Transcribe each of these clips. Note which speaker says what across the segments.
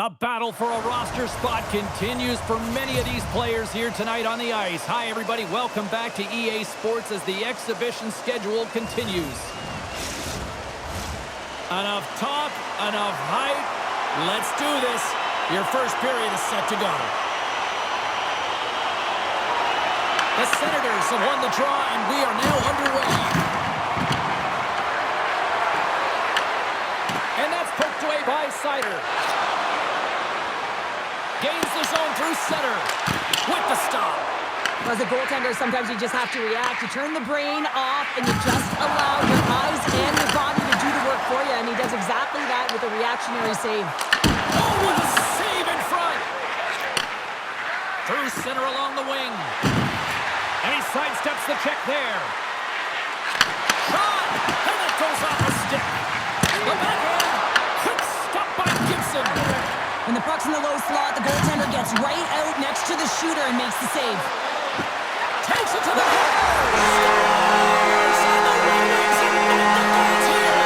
Speaker 1: The battle for a roster spot continues for many of these players here tonight on the ice. Hi, everybody. Welcome back to EA Sports as the exhibition schedule continues. Enough talk, enough hype. Let's do this. Your first period is set to go. The Senators have won the draw, and we are now underway. And that's poked away by Sider. Gains the zone through center with the stop.
Speaker 2: As a goaltender, sometimes you just have to react. You turn the brain off and you just allow your eyes and your body to do the work for you. And he does exactly that with a reactionary save.
Speaker 1: Oh, with a save in front. Through center along the wing. And he sidesteps the check there. Shot! And it goes off the stick. The backhand. Quick stop by Gibson.
Speaker 2: When the puck's in the low slot, the goaltender gets right out shooter and makes the save.
Speaker 1: Takes it to the net. Scores! And the Red Wings have moved the goals here.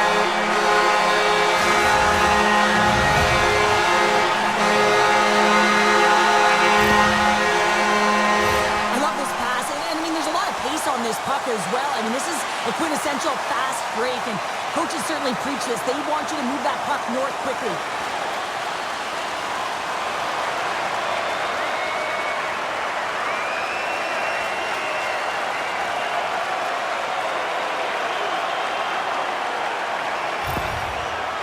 Speaker 2: I love this pass. And I mean, there's a lot of pace on this puck as well. I mean, this is a quintessential fast break. And coaches certainly preach this. They want you to move that puck north quickly.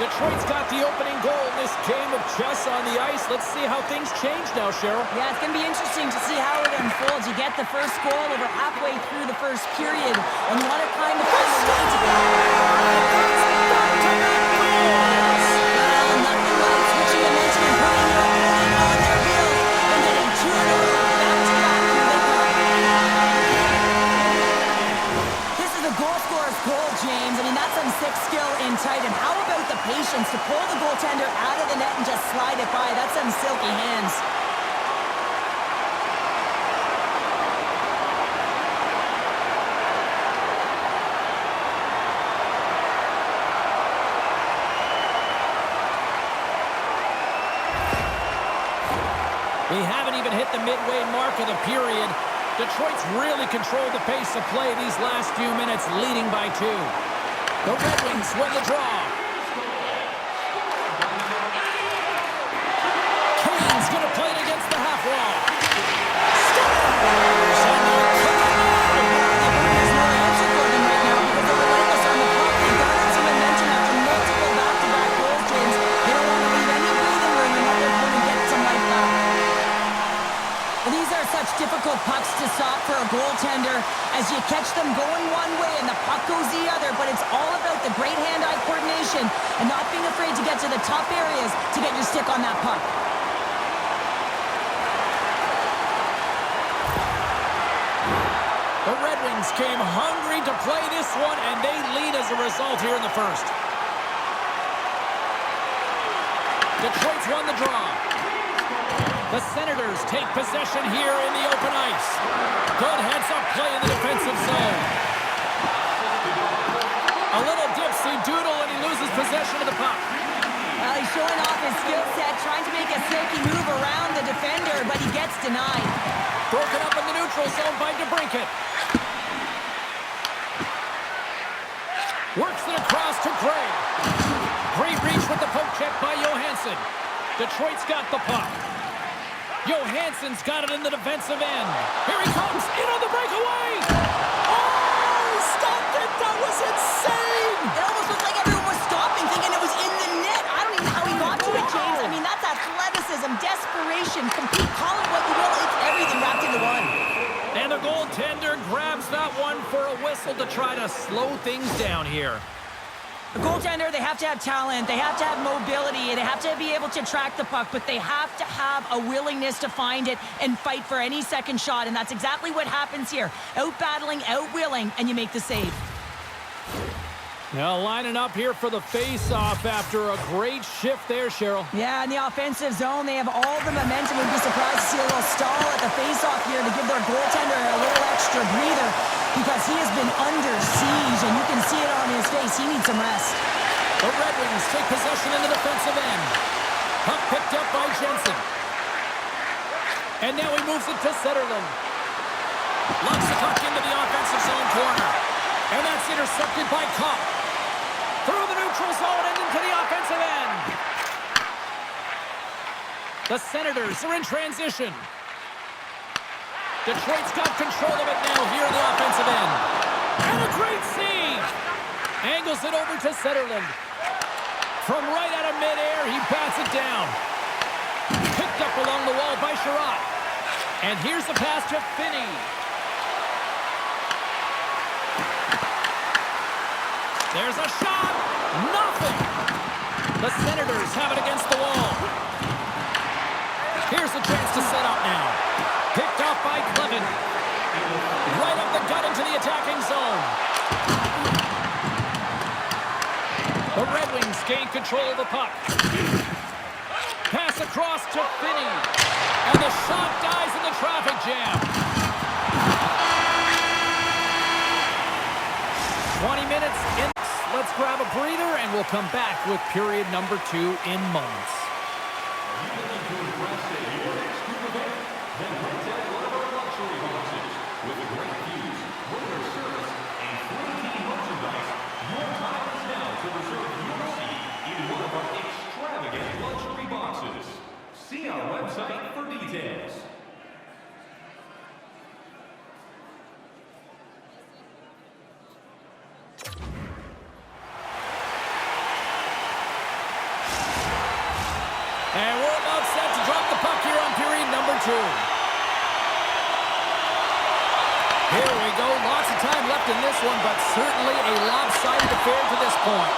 Speaker 1: Detroit's got the opening goal in this game of chess on the ice. Let's see how things change now, Cheryl.
Speaker 2: Yeah, it's going to be interesting to see how it unfolds. You get the first goal over halfway through the first period, and you want to kind of find a way to get nothing like switching momentum and putting your opponent on their heels and getting 2 in a row back-to-back here they come. This is a goal scorer's goal, James. I mean, that's some sick skill in tight. And how about the patience to pull the goaltender out of the net and just slide it by? That's some silky hands.
Speaker 1: We haven't even hit the midway mark of the period. Detroit's really controlled the pace of play these last few minutes, leading by 2. The Red Wings win the draw. Kane's going to play it against the half wall. Scores! And they're coming in.
Speaker 2: There's no answer for them right now because they're relentless on the puck. They garnered some momentum after multiple back-to-back goals, James. They don't want to leave any breathing room and let their opponent get some life back. Well, these are such difficult pucks to stop for a goaltender as you catch them going one way and the puck goes the other, but it's all about the great hand-eye coordination and not being afraid to get to the tough areas to get your stick on that puck.
Speaker 1: The Red Wings came hungry to play this one, and they lead as a result here in the first. Detroit's won the draw. The Senators take possession here in the open ice. Good heads-up play in the defensive zone. A little dipsy-doodle, and he loses possession of the puck.
Speaker 2: Well, he's showing off his skill set, trying to make a silky move around the defender, but he gets denied.
Speaker 1: Broken up in the neutral zone by DeBrincat. Works it across to Gray. Great reach with the poke check by Johansson. Detroit's got the puck. Johansson's got it in the defensive end. Here he comes, in on the breakaway! Oh, stop it! That was insane!
Speaker 2: It almost looked like everyone was stopping, thinking it was in the net. I don't even know how he got to it, James. I mean, that's athleticism, desperation, compete, call it what you will. It's everything wrapped into one.
Speaker 1: And the goaltender grabs that one for a whistle to try to slow things down here.
Speaker 2: The goaltender, they have to have talent, they have to have mobility, they have to be able to track the puck, but they have to have a willingness to find it and fight for any second shot, and that's exactly what happens here. Out-battling, out-willing, and you make the save.
Speaker 1: Now lining up here for the face-off after a great shift there, Cheryl.
Speaker 2: Yeah, in the offensive zone, they have all the momentum. We'd be surprised to see a little stall at the face-off here to give their goaltender a little extra breather because he has been under siege, and you can see it on his face. He needs some rest.
Speaker 1: The Red Wings take possession in the defensive end. Puck picked up by Jensen. And now he moves it to Zetterlund. Locks the puck into the offensive zone corner. And that's intercepted by Kopp. Through the neutral zone and into the offensive end. The Senators are in transition. Detroit's got control of it now here in the offensive end. And a great save. Angles it over to Zetterlund. From right out of midair, he bats it down. Picked up along the wall by Sherratt. And here's the pass to Finney. There's a shot. Nothing. The Senators have it against the wall. Here's a chance to set up now. Picked off by Clevin. Right up the gut into the attacking zone. The Red Wings gain control of the puck. Pass across to Finney. And the shot dies in the traffic jam. 20 minutes in. Let's grab a breather, and we'll come back with period number 2 in moments.
Speaker 3: See our website for details.
Speaker 1: And we're about set to drop the puck here on period number 2. Here we go. Lots of time left in this one, but certainly a lopsided affair to this point.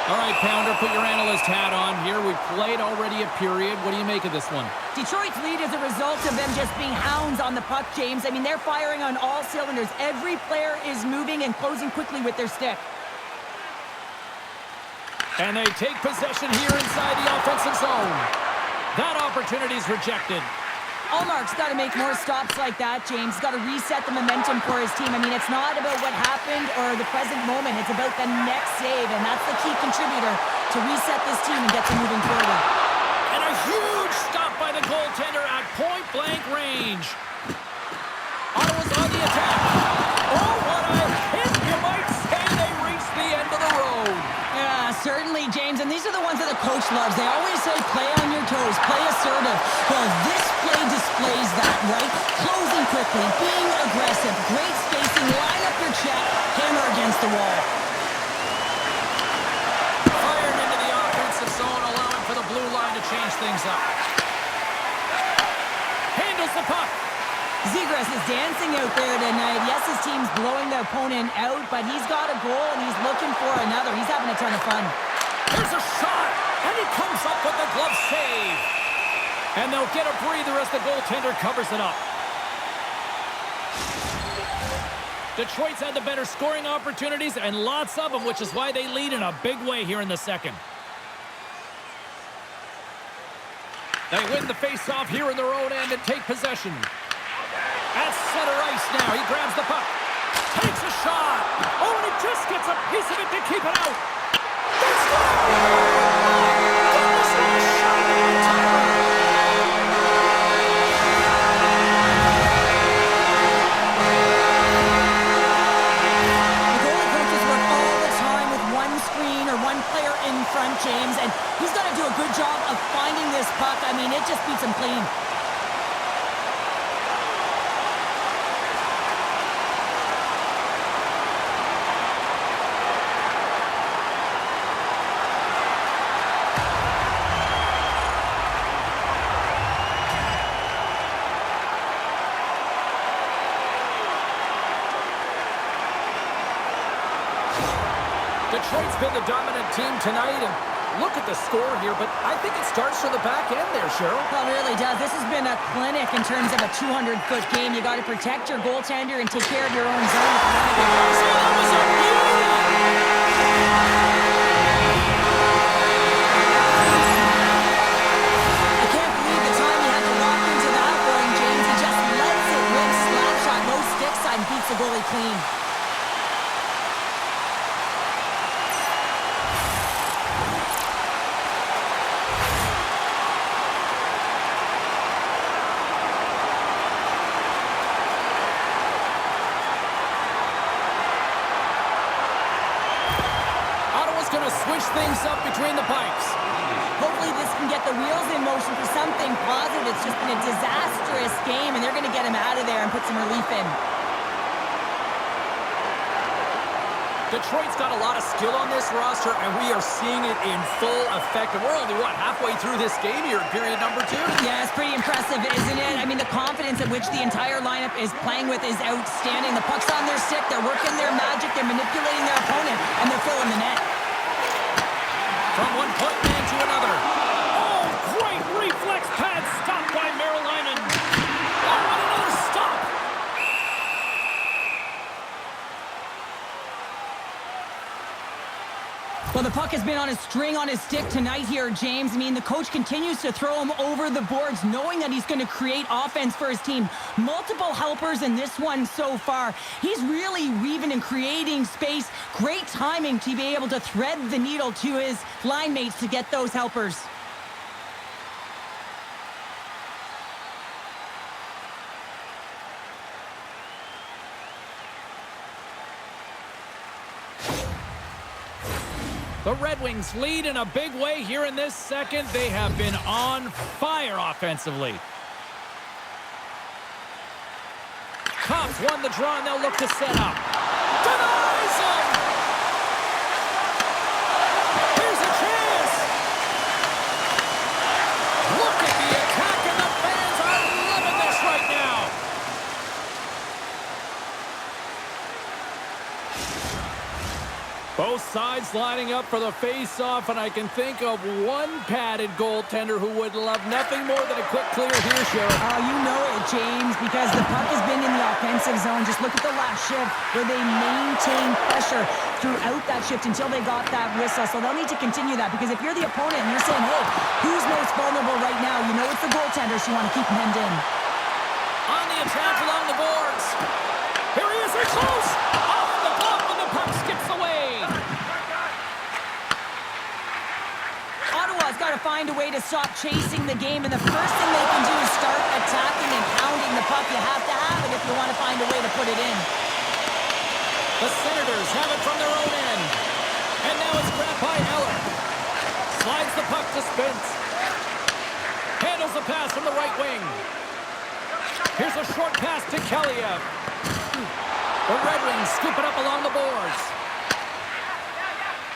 Speaker 1: All right, Pounder, put your analyst hat on here. We've played already a period. What do you make of this one?
Speaker 2: Detroit's lead is a result of them just being hounds on the puck, James. I mean, they're firing on all cylinders. Every player is moving and closing quickly with their stick.
Speaker 1: And they take possession here inside the offensive zone. That opportunity is rejected.
Speaker 2: Allmark's got to make more stops like that, James. He's got to reset the momentum for his team. I mean, it's not about what happened or the present moment. It's about the next save, and that's the key contributor to reset this team and get them moving forward.
Speaker 1: And a huge stop by the goaltender at point-blank range. Ottawa's on the attack. Oh, what a hit! You might say they reached the end of the road.
Speaker 2: Yeah, certainly, James. And these are the ones that the coach loves. They always say, play on your toes, play assertive. Well, this play displays that, right? Closing quickly, being aggressive, great spacing, line up your check, hammer against the wall.
Speaker 1: Fired into the offensive zone, allowing for the blue line to change things up. Handles the puck.
Speaker 2: Zegras is dancing out there tonight. Yes, his team's blowing the opponent out, but he's got a goal and he's looking for another. He's having a ton of fun.
Speaker 1: There's a shot, and he comes up with the glove save. And they'll get a breather as the goaltender covers it up. Detroit's had the better scoring opportunities, and lots of them, which is why they lead in a big way here in the second. They win the face-off here in their own end and take possession. At center ice now, he grabs the puck. Takes a shot. Oh, and he just gets a piece of it to keep it out. They score!
Speaker 2: Front, James, and he's got to do a good job of finding this puck. I mean, it just beats him clean.
Speaker 1: Detroit's been the dominant team tonight, and look at the score here, but I think it starts from the back end there, Cheryl.
Speaker 2: Well, it really does. This has been a clinic in terms of a 200-foot game. You got to protect your goaltender and take care of your own zone.
Speaker 1: That was a beauty!
Speaker 2: I can't believe the time he had to walk into that one, James. He just lets it rip, slap shot, low stick side, and beats the goalie clean.
Speaker 1: Going to switch things up between the pipes.
Speaker 2: Hopefully this can get the wheels in motion for something positive. It's just been a disastrous game, and they're going to get him out of there and put some relief in.
Speaker 1: Detroit's got a lot of skill on this roster, and we are seeing it in full effect. And we're only, halfway through this game here in period number 2?
Speaker 2: Yeah, it's pretty impressive, isn't it? I mean, the confidence at which the entire lineup is playing with is outstanding. The puck's on their stick. They're working their magic. They're manipulating their opponent, and they're filling the net.
Speaker 1: From one point man to another. Oh, great reflex pad stopped by Merrilainen. Oh, and another stop.
Speaker 2: Well, Well, the puck has been on a string on his stick tonight here, James. I mean, the coach continues to throw him over the boards, knowing that he's going to create offense for his team. Multiple helpers in this one so far. He's really weaving and creating space. Great timing to be able to thread the needle to his line mates to get those helpers.
Speaker 1: The Red Wings lead in a big way here in this second. They have been on fire offensively. Cops won the draw, and they'll look to set up. Denies him! Here's a chance! Look at the attack, and the fans are loving this right now. Both sides lining up for the face-off, and I can think of one padded goaltender who would love nothing more than a quick clear here, Cheryl.
Speaker 2: Oh, you know it, James, because the puck has been in the offensive zone. Just look at the last shift where they maintained pressure throughout that shift until they got that whistle. So they'll need to continue that, because if you're the opponent and you're saying, hey, who's most vulnerable right now? You know it's the goaltenders. You want to keep them hemmed in.
Speaker 1: On the attack along the boards. Here he is, they're close! Off the glove, and the puck skips away.
Speaker 2: Ottawa's got to find a way to stop chasing the game, and the first thing they can do is start attacking and pounding the puck. You have to have it if you want to find a way to put it in.
Speaker 1: The Senators have it from their own end. And now it's grabbed by Eller. Slides the puck to Spence. Handles the pass from the right wing. Here's a short pass to Kaliev. The Red Wings scoop it up along the boards.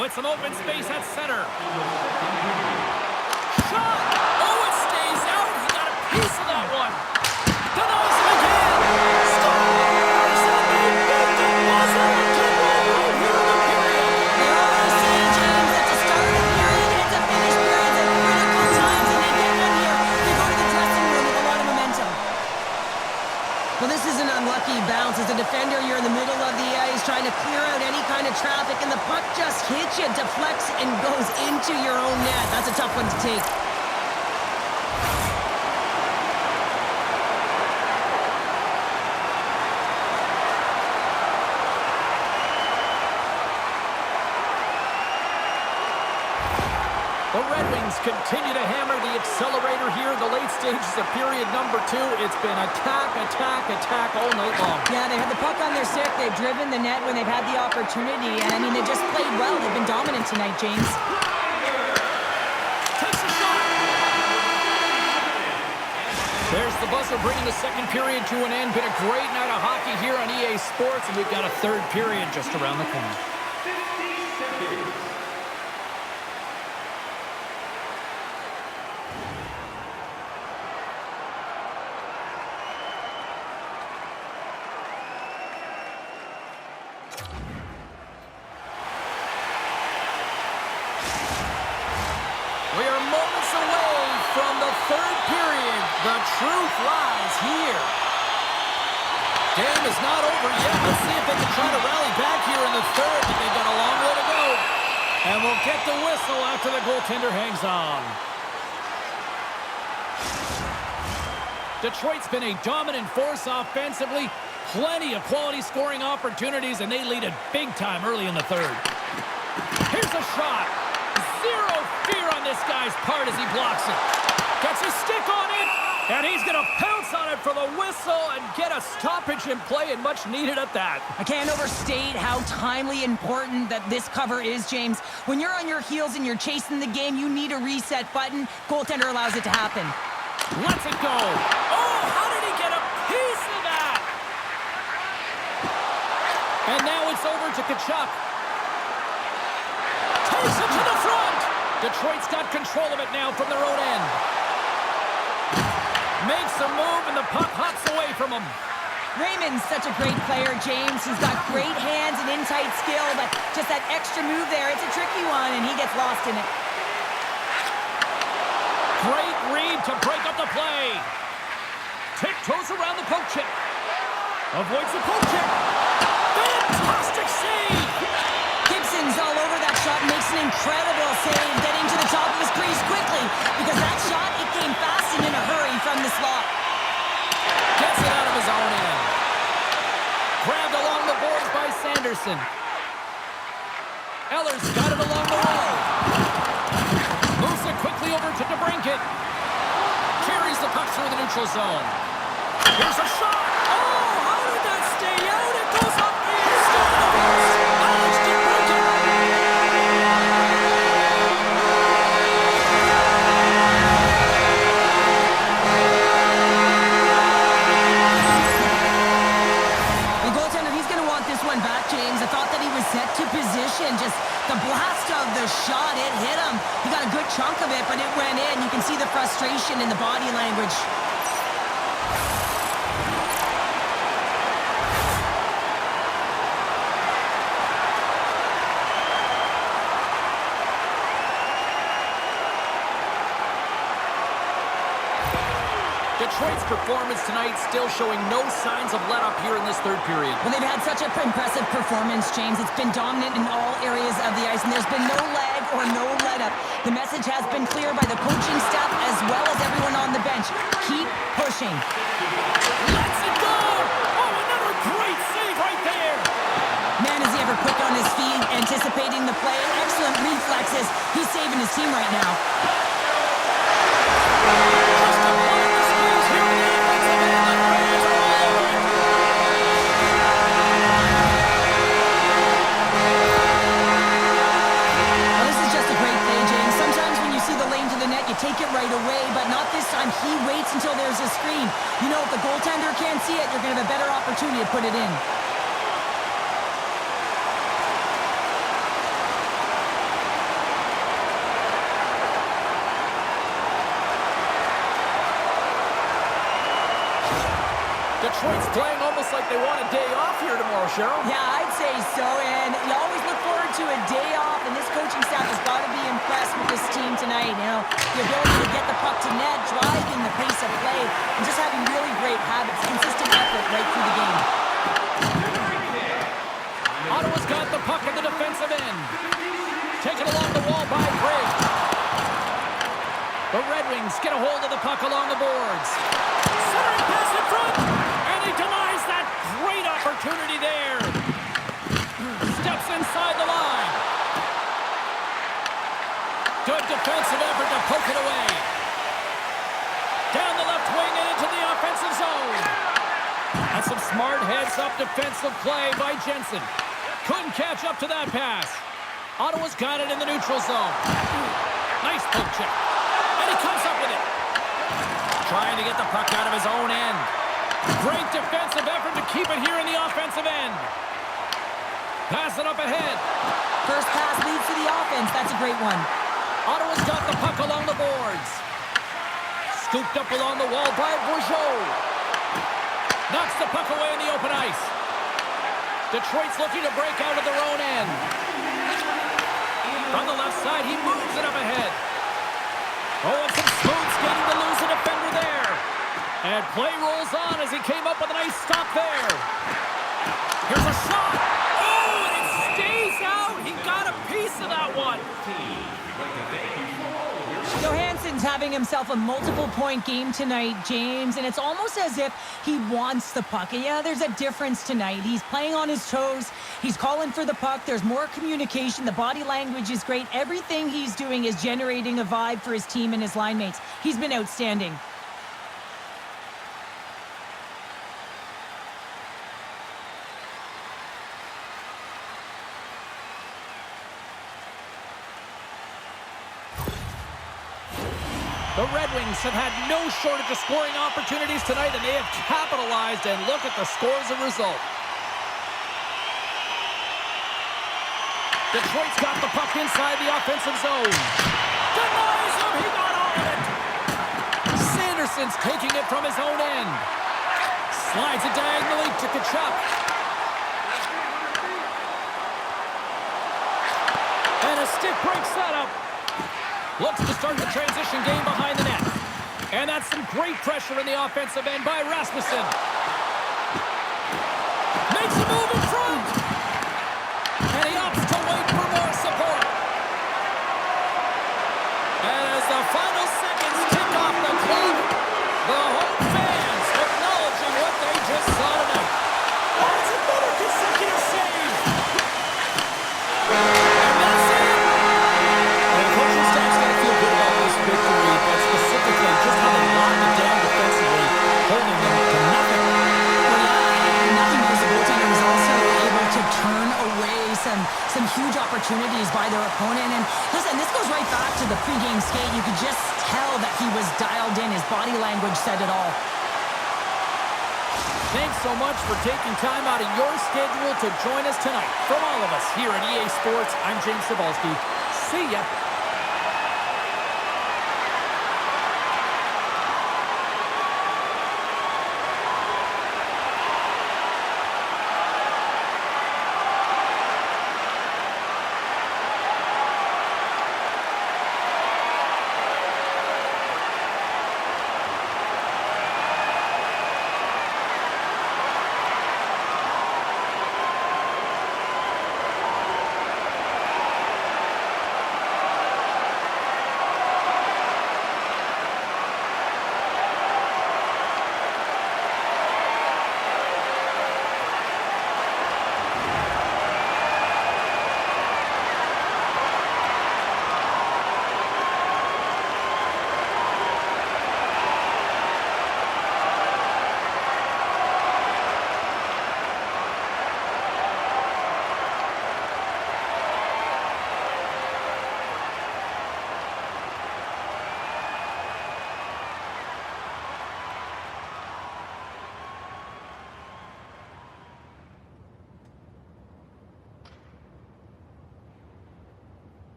Speaker 1: With some open space at center. Shot! Oh, it stays out. He got a piece of that one. Denies him again. Scores! And they make the buzzer to roll right here in the period.
Speaker 2: They always say, James, at the start of the period and at the finish period at critical times, and they get one here. They go to the dressing room with a lot of momentum. Well, this is an unlucky bounce. As a defender, you're in the middle of the ice trying to clear out any kind of traffic, and the puck just hits you, deflects, and goes into your own net. That's a tough one to take.
Speaker 1: The Red Wings continue to hammer the accelerator here in the late stages of period number 2. It's been attack, attack, attack all night long.
Speaker 2: Yeah, they had the puck on their stick. They've driven the net when they've had the opportunity. And, I mean, they just played well. They've been dominant tonight, James.
Speaker 1: Takes a shot. There's the buzzer bringing the second period to an end. Been a great night of hockey here on EA Sports, and we've got a third period just around the corner.
Speaker 3: 50 seconds.
Speaker 1: We are moments away from the third period. The truth lies here. Game is not over yet. Let's see if they can try to rally back here in the third, but they've got a long way to go. And we'll get the whistle after the goaltender hangs on. Detroit's been a dominant force offensively. Plenty of quality scoring opportunities, and they lead it big time early in the third. Here's a shot. Zero fear on this guy's part as he blocks it. Gets his stick on it, and he's going to pounce on it for the whistle and get a stoppage in play, and much needed at that.
Speaker 2: I can't overstate how timely important that this cover is, James. When you're on your heels and you're chasing the game, you need a reset button. Goaltender allows it to happen.
Speaker 1: Lets it go. Oh, how did he get a piece of that? And now it's over to Tkachuk. Takes it to the front. Detroit's got control of it now from their own end. Makes a move, and the puck hops away from him.
Speaker 2: Raymond's such a great player, James. He's got great hands and in-tight skill, but just that extra move there, it's a tricky one, and he gets lost in it.
Speaker 1: Great read to break up the play. Tiptoes around the poke check. Avoids the poke check. Fantastic save.
Speaker 2: Gibson's all over that shot, makes an incredible save getting to the top of his crease quickly because that shot, it came fast and in a hurry from the slot.
Speaker 1: Gets it out of his own end. Grabbed along the boards by Sanderson. Eller's got it along the wall. Moves it quickly over to DeBrincat. Carries the puck through the neutral zone. Here's a shot.
Speaker 2: Oh, how did that stay out? It goes up the instalment. Alex DeBrincat. The goaltender, he's going to want this one back, James. I thought that he was set to position. Just the blast of the shot, it hit him. He got a good chunk of it, but it went in. You can see the frustration in the body language.
Speaker 1: Detroit's performance tonight still showing no signs of let-up here in this third period.
Speaker 2: Well, they've had such an impressive performance, James. It's been dominant in all areas of the ice, and there's been no lag or no let-up. The message has been clear by the coaching staff as well as everyone on the bench. Keep pushing.
Speaker 1: Lets it go! Oh, another great save right there!
Speaker 2: Man, is he ever quick on his feet, anticipating the play. Excellent reflexes. He's saving his team right now. Take it right away, but not this time. He waits until there's a screen. You know, if the goaltender can't see it, you're going to have a better opportunity to put it in.
Speaker 1: Detroit's playing almost like they want a day off here tomorrow, Cheryl.
Speaker 2: Yeah, I'd say so, and you always look forward to a day off, and this coaching staff has got to be impressed with this team tonight. You know, the ability to get the puck to net, driving the pace of play, and just having really great habits, consistent effort right through the game.
Speaker 1: Ottawa's got the puck at the defensive end. Taken along the wall by Briggs. The Red Wings get a hold of the puck along the boards. Centering pass in front, and he denies that great opportunity there. Steps inside the line. Good defensive effort to poke it away. Down the left wing and into the offensive zone. That's some smart heads-up defensive play by Jensen. Couldn't catch up to that pass. Ottawa's got it in the neutral zone. Nice poke check. And he comes up with it. Trying to get the puck out of his own end. Great defensive effort to keep it here in the offensive end. Pass it up ahead.
Speaker 2: First pass leads to the offense. That's a great one.
Speaker 1: Ottawa's got the puck along the boards. Scooped up along the wall by Bourgeau. Knocks the puck away in the open ice. Detroit's looking to break out of their own end. From the left side, he moves it up ahead. Oh, and some smooth skating to lose a defender there. And play rolls on as he came up with a nice stop there. Here's a shot. Oh, and it stays out. He got a piece of that one.
Speaker 2: Johansson's having himself a multiple-point game tonight, James, and it's almost as if he wants the puck. And yeah, there's a difference tonight. He's playing on his toes. He's calling for the puck. There's more communication. The body language is great. Everything he's doing is generating a vibe for his team and his line mates. He's been outstanding.
Speaker 1: The Red Wings have had no shortage of scoring opportunities tonight, and they have capitalized, and look at the score as a result. Detroit's got the puck inside the offensive zone. Denies him, he got all of it. Sanderson's taking it from his own end. Slides it diagonally to Kachuk. And a stick break setup. Looks to start the transition game behind the net. And that's some great pressure in the offensive end by Rasmussen. Makes a move in front. And he opts to wait for more support.
Speaker 2: the pregame skate, you could just tell that he was dialed in. His body language said it all.
Speaker 1: Thanks so much for taking time out of your schedule to join us tonight. From all of us here at EA Sports, I'm James Cebulski. See ya.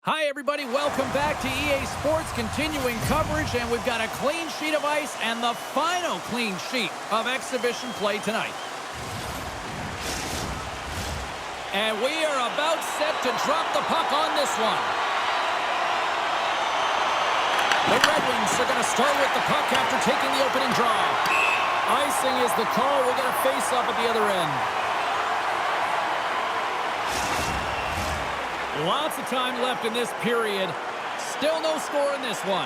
Speaker 1: Hi, everybody. Welcome back to EA Sports, continuing coverage, and we've got a clean sheet of ice and the final clean sheet of exhibition play tonight. And we are about set to drop the puck on this one. The Red Wings are going to start with the puck after taking the opening draw. Icing is the call. We'll get a face-off at the other end. Lots of time left in this period. Still no score in this one.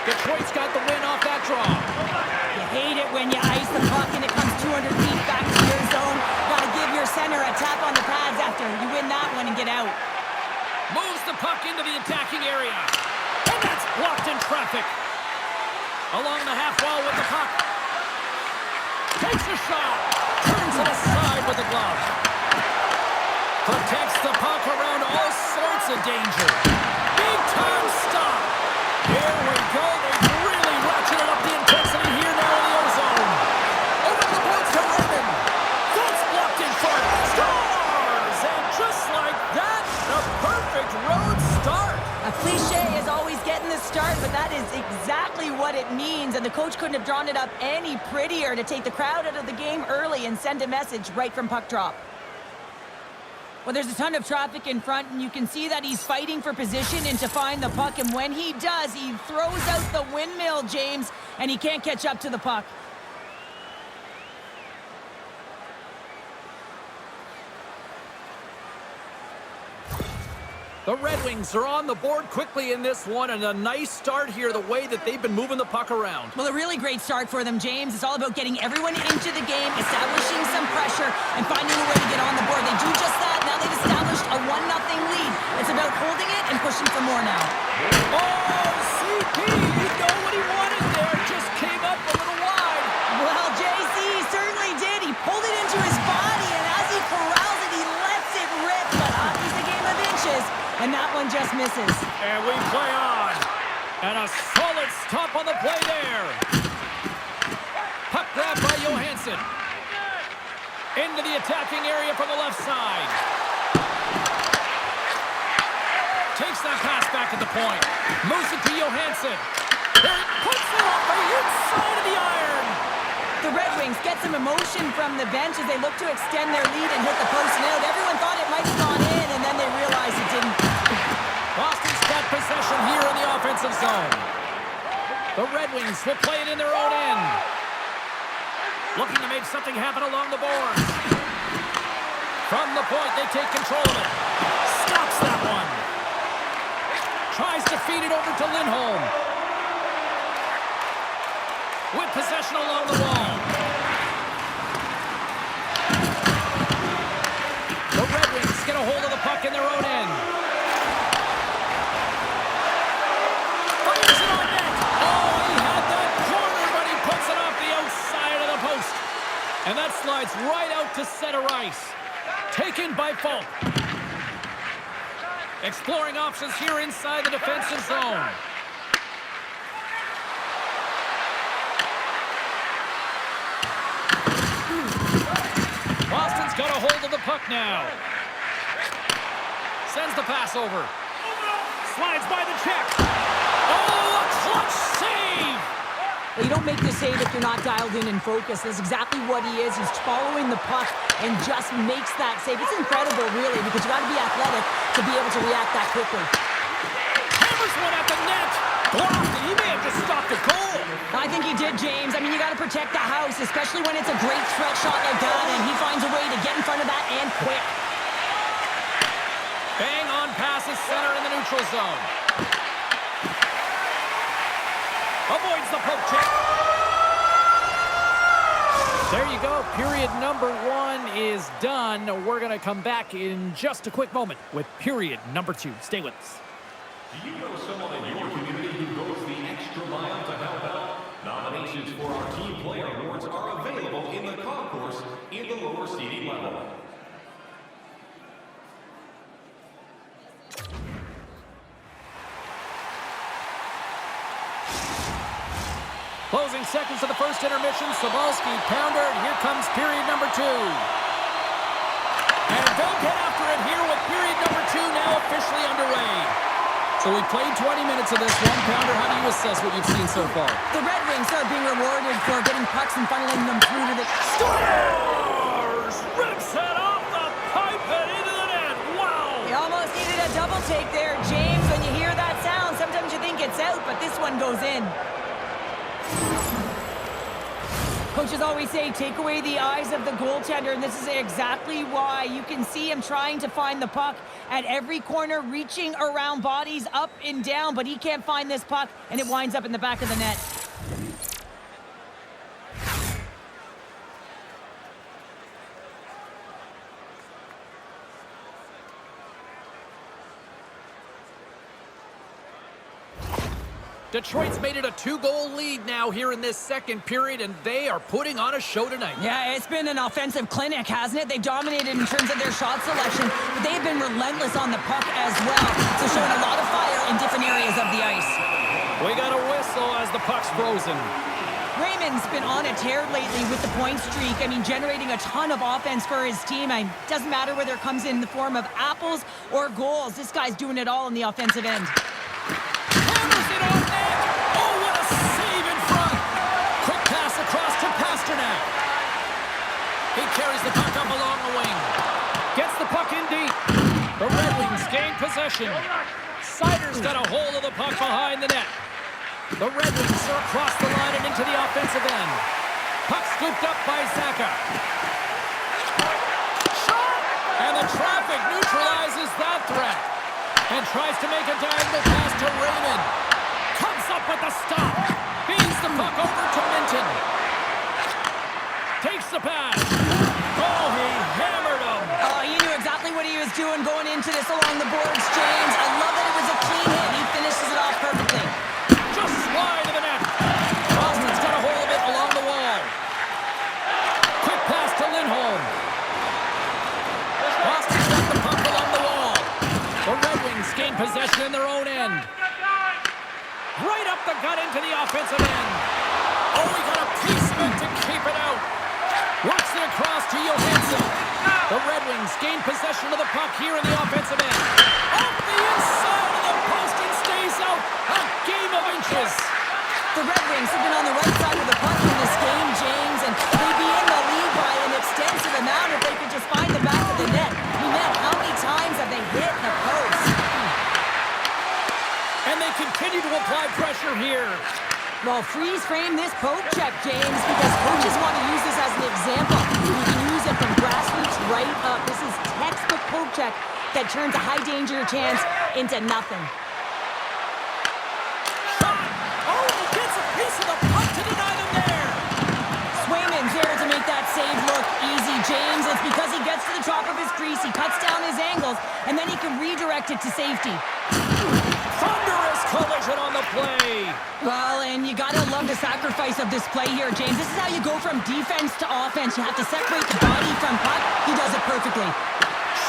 Speaker 1: Detroit's got the win off that draw.
Speaker 2: You hate it when you ice the puck and it comes 200 feet back to your zone. Gotta give your center a tap on the pads after you win that one and get out.
Speaker 1: Moves the puck into the attacking area. And that's blocked in traffic. Along the half wall with the puck. Takes a shot. Turns it aside with the glove. Protects the puck around all sorts of danger. Big time stop. Here we go. They've really ratcheted up the intensity here now in the ozone. Over the boards to Redmond. That's blocked in front. Scores! And just like that, the perfect road start.
Speaker 2: A cliche is always getting the start, but that is exactly what it means. And the coach couldn't have drawn it up any prettier to take the crowd out of the game early and send a message right from puck drop. Well, there's a ton of traffic in front, and you can see that he's fighting for position and to find the puck. And when he does, he throws out the windmill, James, and he can't catch up to the puck.
Speaker 1: The Red Wings are on the board quickly in this one, and a nice start here, the way that they've been moving the puck around.
Speaker 2: Well, a really great start for them, James. It's all about getting everyone into the game, establishing some pressure, and finding a way to get on the board. They do just that. Now they've established a 1-0 lead. It's about holding it and pushing for more now.
Speaker 1: Oh, CP, you know what he wanted there. Just came up a little wide.
Speaker 2: Well, JC certainly did. He pulled it into his body, and as he corrals it, he lets it rip. But hockey's a game of inches. And that one just misses.
Speaker 1: And we play on. And a solid stop on the play there. Puck grab by Johansson. Into the attacking area from the left side. Takes that pass back at the point. Moves it to Johansson. There he puts it off the inside of the iron.
Speaker 2: The Red Wings get some emotion from the bench as they look to extend their lead and hit the post and out. Everyone thought it might have gone in, and then they realized it didn't.
Speaker 1: Boston's got possession here in the offensive zone. The Red Wings will play it in their own end. Looking to make something happen along the boards. From the point, they take control of it. Stops that one. Tries to feed it over to Lindholm. With possession along the wall. The Red Wings get a hold of the puck in their own end. Fires it on net. Oh, he had that corner, but he puts it off the outside of the post. And that slides right out to center ice. Taken by Falk. Exploring options here inside the defensive zone. Boston's got a hold of the puck now. Sends the pass over. Slides by the check. Oh, a clutch save!
Speaker 2: Well, you don't don't make the save if you're not dialed in and focused. That's exactly what he is. He's following the puck and just makes that save. It's incredible, really, because you got to be athletic to be able to react that quickly.
Speaker 1: Hammers one at the net. Blocked. He may have just stopped the goal.
Speaker 2: I think he did, James. I mean, you got to protect the house, especially when it's a great threat shot like that, and he finds a way to get in front of that and quick.
Speaker 1: Bang on passes center in the neutral zone. Avoids the poke check. There you go. Period number 1 is done. We're going to come back in just a quick moment with period number 2. Stay with us.
Speaker 3: Do you know someone in your community who goes the extra mile to help out? Nominations for our Team Player Awards are available in the concourse in the lower seating level.
Speaker 1: Closing seconds of the first intermission. Sobalski, pounder, and here comes period number 2. And don't get after it here with period number 2 now officially underway. So we played 20 minutes of this one. Pounder, how do you assess what you've seen so far?
Speaker 2: The Red Wings are being rewarded for getting pucks and funneling them through to the...
Speaker 1: Scores! Rips it off the pipe and into the net. Wow!
Speaker 2: He almost needed a double take there, James. When you hear that sound, sometimes you think it's out, but this one goes in. Coaches always say, take away the eyes of the goaltender, and this is exactly why. You can see him trying to find the puck at every corner, reaching around bodies up and down, but he can't find this puck, and it winds up in the back of the net.
Speaker 1: Detroit's made it a 2-goal lead now here in this second period, and they are putting on a show tonight.
Speaker 2: Yeah, it's been an offensive clinic, hasn't it? They dominated in terms of their shot selection, but they've been relentless on the puck as well. So showing a lot of fire in different areas of the ice.
Speaker 1: We got a whistle as the puck's frozen.
Speaker 2: Raymond's been on a tear lately with the point streak. I mean, generating a ton of offense for his team. It doesn't matter whether it comes in the form of apples or goals. This guy's doing it all on the offensive end.
Speaker 1: Hammers it on net. Oh, what a save in front. Quick pass across to Pasternak. He carries the puck up along the wing. Gets the puck in deep. The Red Wings gain possession. Sider's got a hold of the puck behind the net. The Red Wings are across the line and into the offensive end. Puck scooped up by Zaka. Shot! And the traffic neutralizes that threat. And tries to make a diagonal pass to Raymond. Comes up with the stop. Feeds the puck over to Minton. Takes the pass. Oh, he hammered him.
Speaker 2: Oh, he knew exactly what he was doing going into this along the boards, James. I love that it was a clean hit. He finishes it off perfectly.
Speaker 1: Just wide of the net. Boston's got a hold of it along the wall. Quick pass to Lindholm. Boston's got the puck along the wall. The Red Wings gain possession in their own end. Right up the gut into the offensive end. Oh, he got a piece of it to keep it out. Works it across to Johansson. The Red Wings gain possession of the puck here in the offensive end. Off the inside of the post and stays out. A game of inches.
Speaker 2: The Red Wings have been on the right side of the puck in this game, James, and they'd be in the lead by an extensive amount if they could just find the back of the net. I mean, man, how many times have they hit the post?
Speaker 1: And they continue to apply pressure here.
Speaker 2: Well, freeze frame this poke check, James, because coaches want to use this as an example. You can use it from grassroots right up. This is textbook poke check that turns a high danger chance into nothing.
Speaker 1: Shot! Oh, he gets a piece of the puck to deny them there.
Speaker 2: Swayman's there to make that save look easy, James. It's because he gets to the top of his crease, he cuts down his angles, and then he can redirect it to safety.
Speaker 1: Thunderous collision on the play.
Speaker 2: Well, and you gotta love the sacrifice of this play here, James. This is how you go from defense to offense. You have to separate the body from puck. He does it perfectly.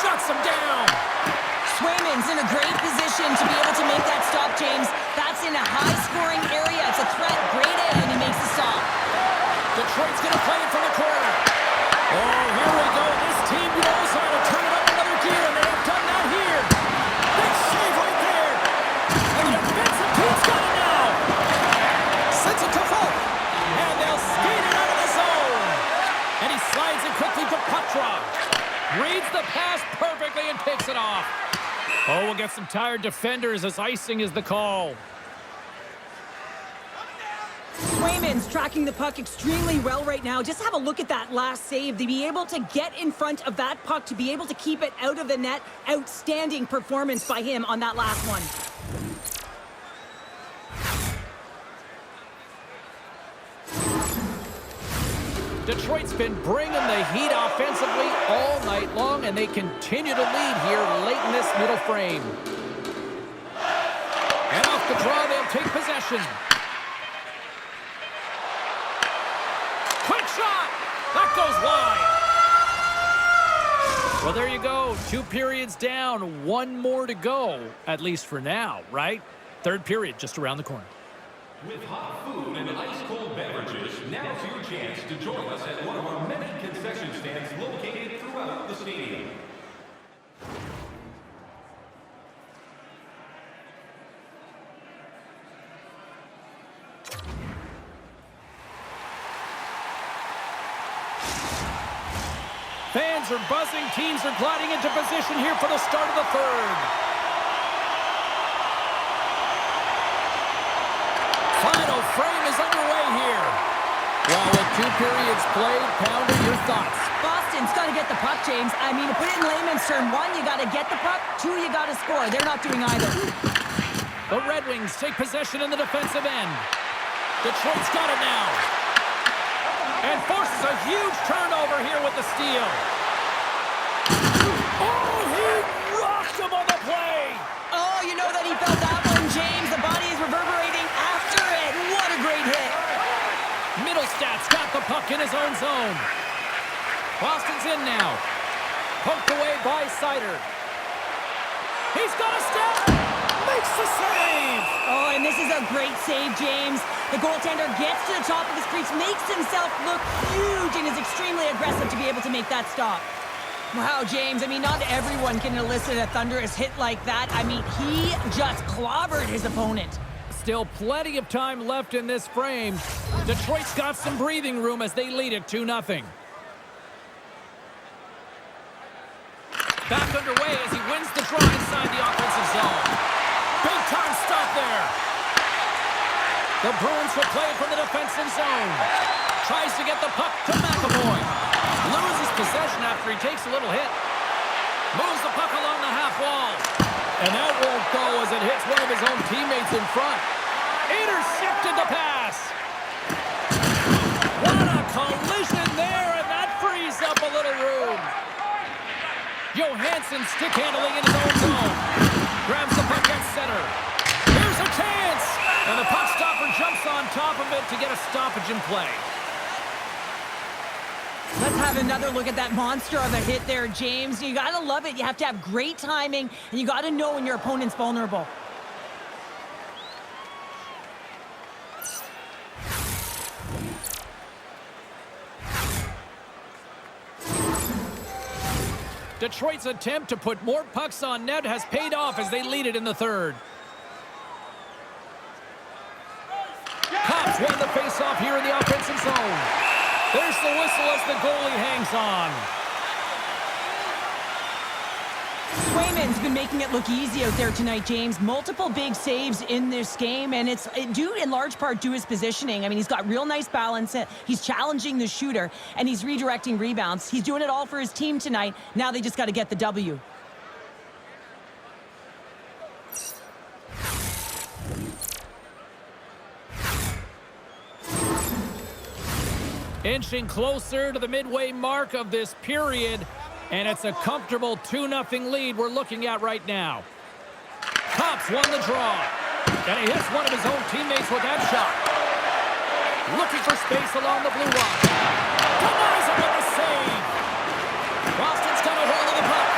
Speaker 1: Shuts him down.
Speaker 2: Swayman's in a great position to be able to make that stop, James. That's in a high-scoring area. It's a threat. Great A, and he makes the stop.
Speaker 1: Detroit's going to play it from the corner. Oh, here we go. This team knows how to turn it up another gear, and they have done that here. Big save right there. And the defensive team's got it now. Sends it to Falk. the pass perfectly and picks it off. Oh, we'll get some tired defenders as icing is the call.
Speaker 2: Swayman's tracking the puck extremely well right now. Just have a look at that last save. To be able to get in front of that puck, to be able to keep it out of the net. Outstanding performance by him on that last one.
Speaker 1: Detroit's been bringing the heat offensively all night long, and they continue to lead here late in this middle frame. And off the draw, they'll take possession. Quick shot! That goes wide. Well, there you go. 2 periods down, 1 more to go, at least for now, right? Third period just around the corner.
Speaker 3: With hot food and ice-cold beverages, now's your chance to join us at one of our many concession stands located throughout the stadium.
Speaker 1: Fans are buzzing. Teams are gliding into position here for the start of the third. Final frame is underway here. Well, with 2 periods played, Pounder, your thoughts?
Speaker 2: Boston's got to get the puck, James. I mean, to put it in layman's term, 1, you got to get the puck. 2, you got to score. They're not doing either.
Speaker 1: The Red Wings take possession in the defensive end. Detroit's got it now. And forces a huge turnover here with the steal. Oh, he rocked him on the play.
Speaker 2: Oh, you know that he felt that one, James. The body is reverberating after it. What a great hit.
Speaker 1: Middlestad's got the puck in his own zone. Boston's in now. Poked away by Sider. He's got a step. Makes the save.
Speaker 2: Oh, and this is a great save, James. The goaltender gets to the top of his crease, makes himself look huge, and is extremely aggressive to be able to make that stop. Wow, James, I mean, not everyone can elicit a thunderous hit like that. I mean, he just clobbered his opponent.
Speaker 1: Still plenty of time left in this frame. Detroit's got some breathing room as they lead it 2-0. Back underway as he wins the draw inside the offensive zone. Big time stop there. The Bruins will play it from the defensive zone. Tries to get the puck to McAvoy. Loses possession after he takes a little hit. Moves the puck along the half wall. And that won't go as it hits one of his own teammates in front. Intercepted the pass. What a collision there, and that frees up a little room. Johansson stick handling in his own zone. Grabs the puck at center. Here's a chance. And the puck stopper jumps on top of it to get a stoppage in play.
Speaker 2: Let's have another look at that monster of a hit there, James. You got to love it. You have to have great timing, and you got to know when your opponent's vulnerable.
Speaker 1: Detroit's attempt to put more pucks on net has paid off as they lead it in the third. Cops won the faceoff here in the offensive zone. There's the whistle as the goalie hangs on.
Speaker 2: Swayman's been making it look easy out there tonight, James. Multiple big saves in this game, and it's due in large part to his positioning. I mean, he's got real nice balance. He's challenging the shooter, and he's redirecting rebounds. He's doing it all for his team tonight. Now they just got to get the W.
Speaker 1: Inching closer to the midway mark of this period, and it's a comfortable 2-0 lead we're looking at right now. Cops won the draw, and he hits one of his own teammates with that shot. Looking for space along the blue line. Denies him with the save. Boston's got a hold of the puck.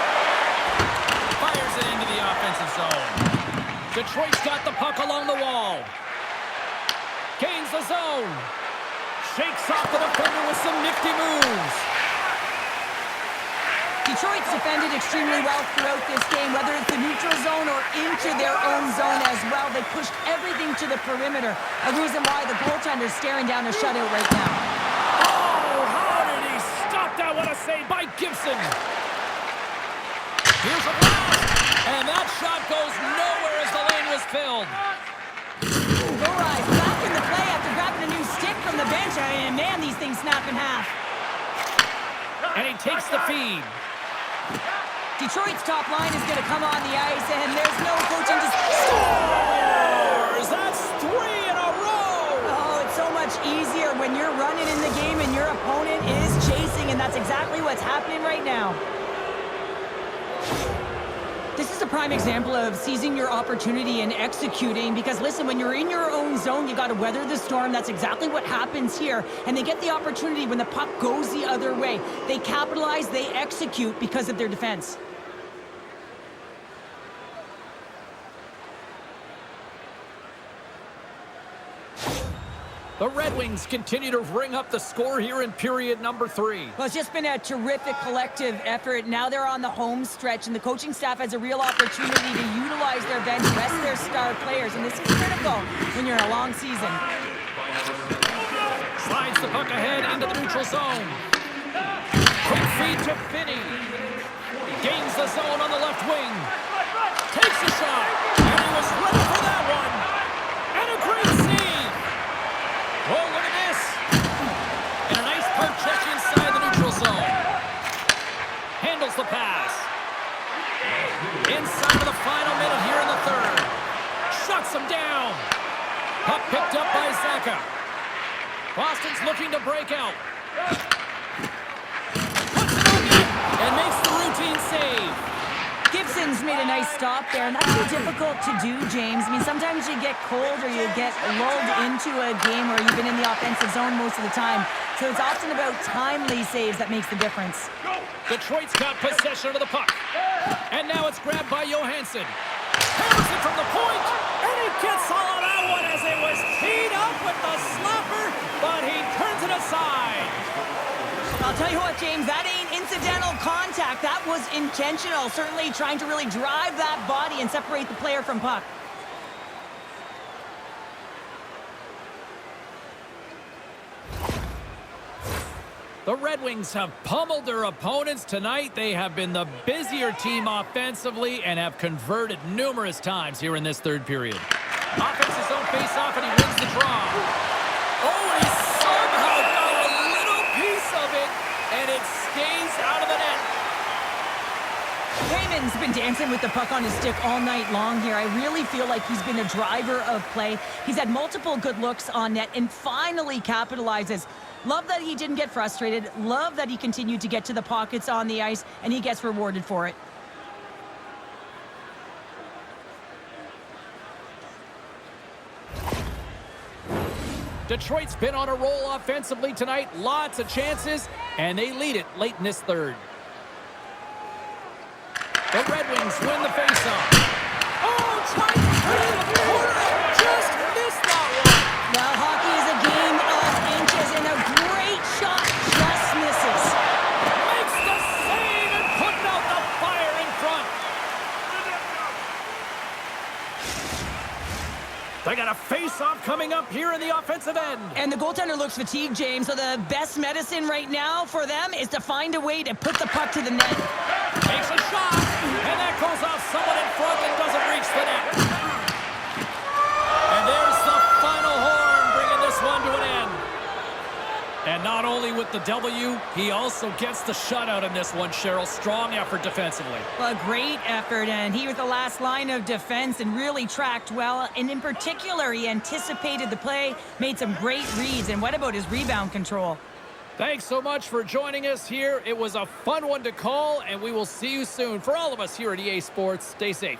Speaker 1: Fires it into the offensive zone. Detroit's got the puck along the wall. Gains the zone. Shakes off the defender with some nifty moves.
Speaker 2: Detroit's defended extremely well throughout this game, whether it's the neutral zone or into their own zone as well. They pushed everything to the perimeter, a reason why the goaltender's staring down a shutout right now.
Speaker 1: Oh, how did he stop that? What a save by Gibson. Here's a blast. And that shot goes nowhere as the lane was filled.
Speaker 2: Gorais back in the play after grabbing a new stick from the bench. And man, these things snap in half.
Speaker 1: And he takes the feed.
Speaker 2: Detroit's top line is going to come on the ice, and there's no coaching. Just
Speaker 1: Scores! That's 3 in a row!
Speaker 2: oh, it's so much easier when you're running in the game and your opponent is chasing, and that's exactly what's happening right now. This is a prime example of seizing your opportunity and executing because, listen, when you're in your own zone, you got to weather the storm. That's exactly what happens here. And they get the opportunity when the puck goes the other way. They capitalize, they execute because of their defense.
Speaker 1: The Red Wings continue to ring up the score here in period number 3.
Speaker 2: Well, it's just been a terrific collective effort. Now they're on the home stretch, and the coaching staff has a real opportunity to utilize their bench, rest their star players, and this is critical when you're in a long season.
Speaker 1: Slides the puck ahead into the neutral zone. Quick feed to Finney. Gains the zone on the left wing. Takes a shot, and he was ready for that one. And a great save. Oh, look at this. And a nice poke check inside the neutral zone. Handles the pass. Inside of the final minute here in the third. Shuts him down. Puck picked up by Zaka. Boston's looking to break out. Puts it on net and makes the routine save.
Speaker 2: Gibson's made a nice stop there, and that's so difficult to do, James. I mean, sometimes you get cold or you get lulled into a game where you've been in the offensive zone most of the time. So it's often about timely saves that makes the difference.
Speaker 1: Detroit's got possession of the puck. And now it's grabbed by Johansson. Hammers it from the point, and he gets all of that one as it was teed up with the slapper, but he turns it aside.
Speaker 2: I'll tell you what, James, that ain't incidental contact. That was intentional, certainly trying to really drive that body and separate the player from puck.
Speaker 1: The Red Wings have pummeled their opponents tonight. They have been the busier team offensively and have converted numerous times here in this third period. Offenses zone face-off, and he wins the draw. Oh, he somehow got a little piece of it, and it stays out of the net.
Speaker 2: Raymond's been dancing with the puck on his stick all night long here. I really feel like he's been a driver of play. He's had multiple good looks on net and finally capitalizes. Love that he didn't get frustrated. Love that he continued to get to the pockets on the ice, and he gets rewarded for it.
Speaker 1: Detroit's been on a roll offensively tonight. Lots of chances, and they lead it late in this third. The Red Wings win the faceoff. Oh, trying to put it in the corner. Just missed that one.
Speaker 2: Well, hockey is a game of inches, and a great shot just misses.
Speaker 1: Makes the save and putting out the fire in front. They got a face-off coming up here in the offensive end.
Speaker 2: And the goaltender looks fatigued, James, so the best medicine right now for them is to find a way to put the puck to the net.
Speaker 1: Takes a shot, and that goes off someone in front and doesn't reach the net. And there's the final horn, bringing this one to an end. And not only with the W, he also gets the shutout in this one, Cheryl. Strong effort defensively.
Speaker 2: Well, a great effort, and he was the last line of defense and really tracked well. And in particular, he anticipated the play, made some great reads, and what about his rebound control?
Speaker 1: Thanks so much for joining us here. It was a fun one to call, and we will see you soon. For all of us here at EA Sports, stay safe.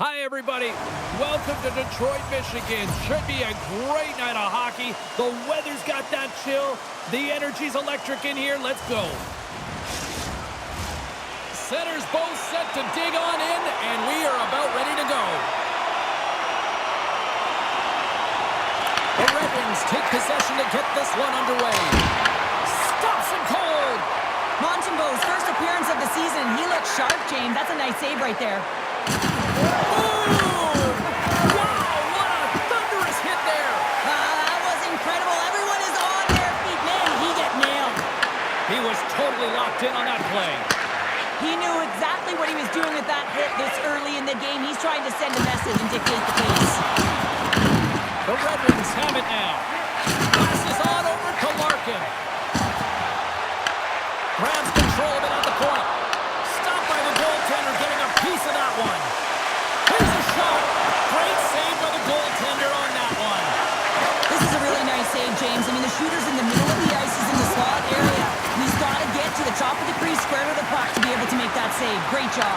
Speaker 1: Hi, everybody. Welcome to Detroit, Michigan. Should be a great night of hockey. The weather's got that chill. The energy's electric in here. Let's go. Centers both set to dig on in, and we are about ready to go. The Red Wings take possession to get this one underway. Stops him cold.
Speaker 2: Montembeau's first appearance of the season. He looks sharp, James. That's a nice save right there.
Speaker 1: Boom! Wow, what a thunderous hit there.
Speaker 2: That was incredible. Everyone is on their feet. Man, he got nailed.
Speaker 1: He was totally locked in on that play.
Speaker 2: He knew exactly what he was doing with that hit this early in the game. He's trying to send a message and dictate the pace.
Speaker 1: The Red Wings have it now. Passes on over to Larkin. Grabs control of it at the point. Stopped by the goaltender, getting a piece of that one. Here's a shot. Great save by the goaltender on that one.
Speaker 2: This is a really nice save, James. I mean, the shooter's in the middle of the ice. He's in the slot area. He's got to get to the top of the crease, square to the puck to be able to make that save. Great job.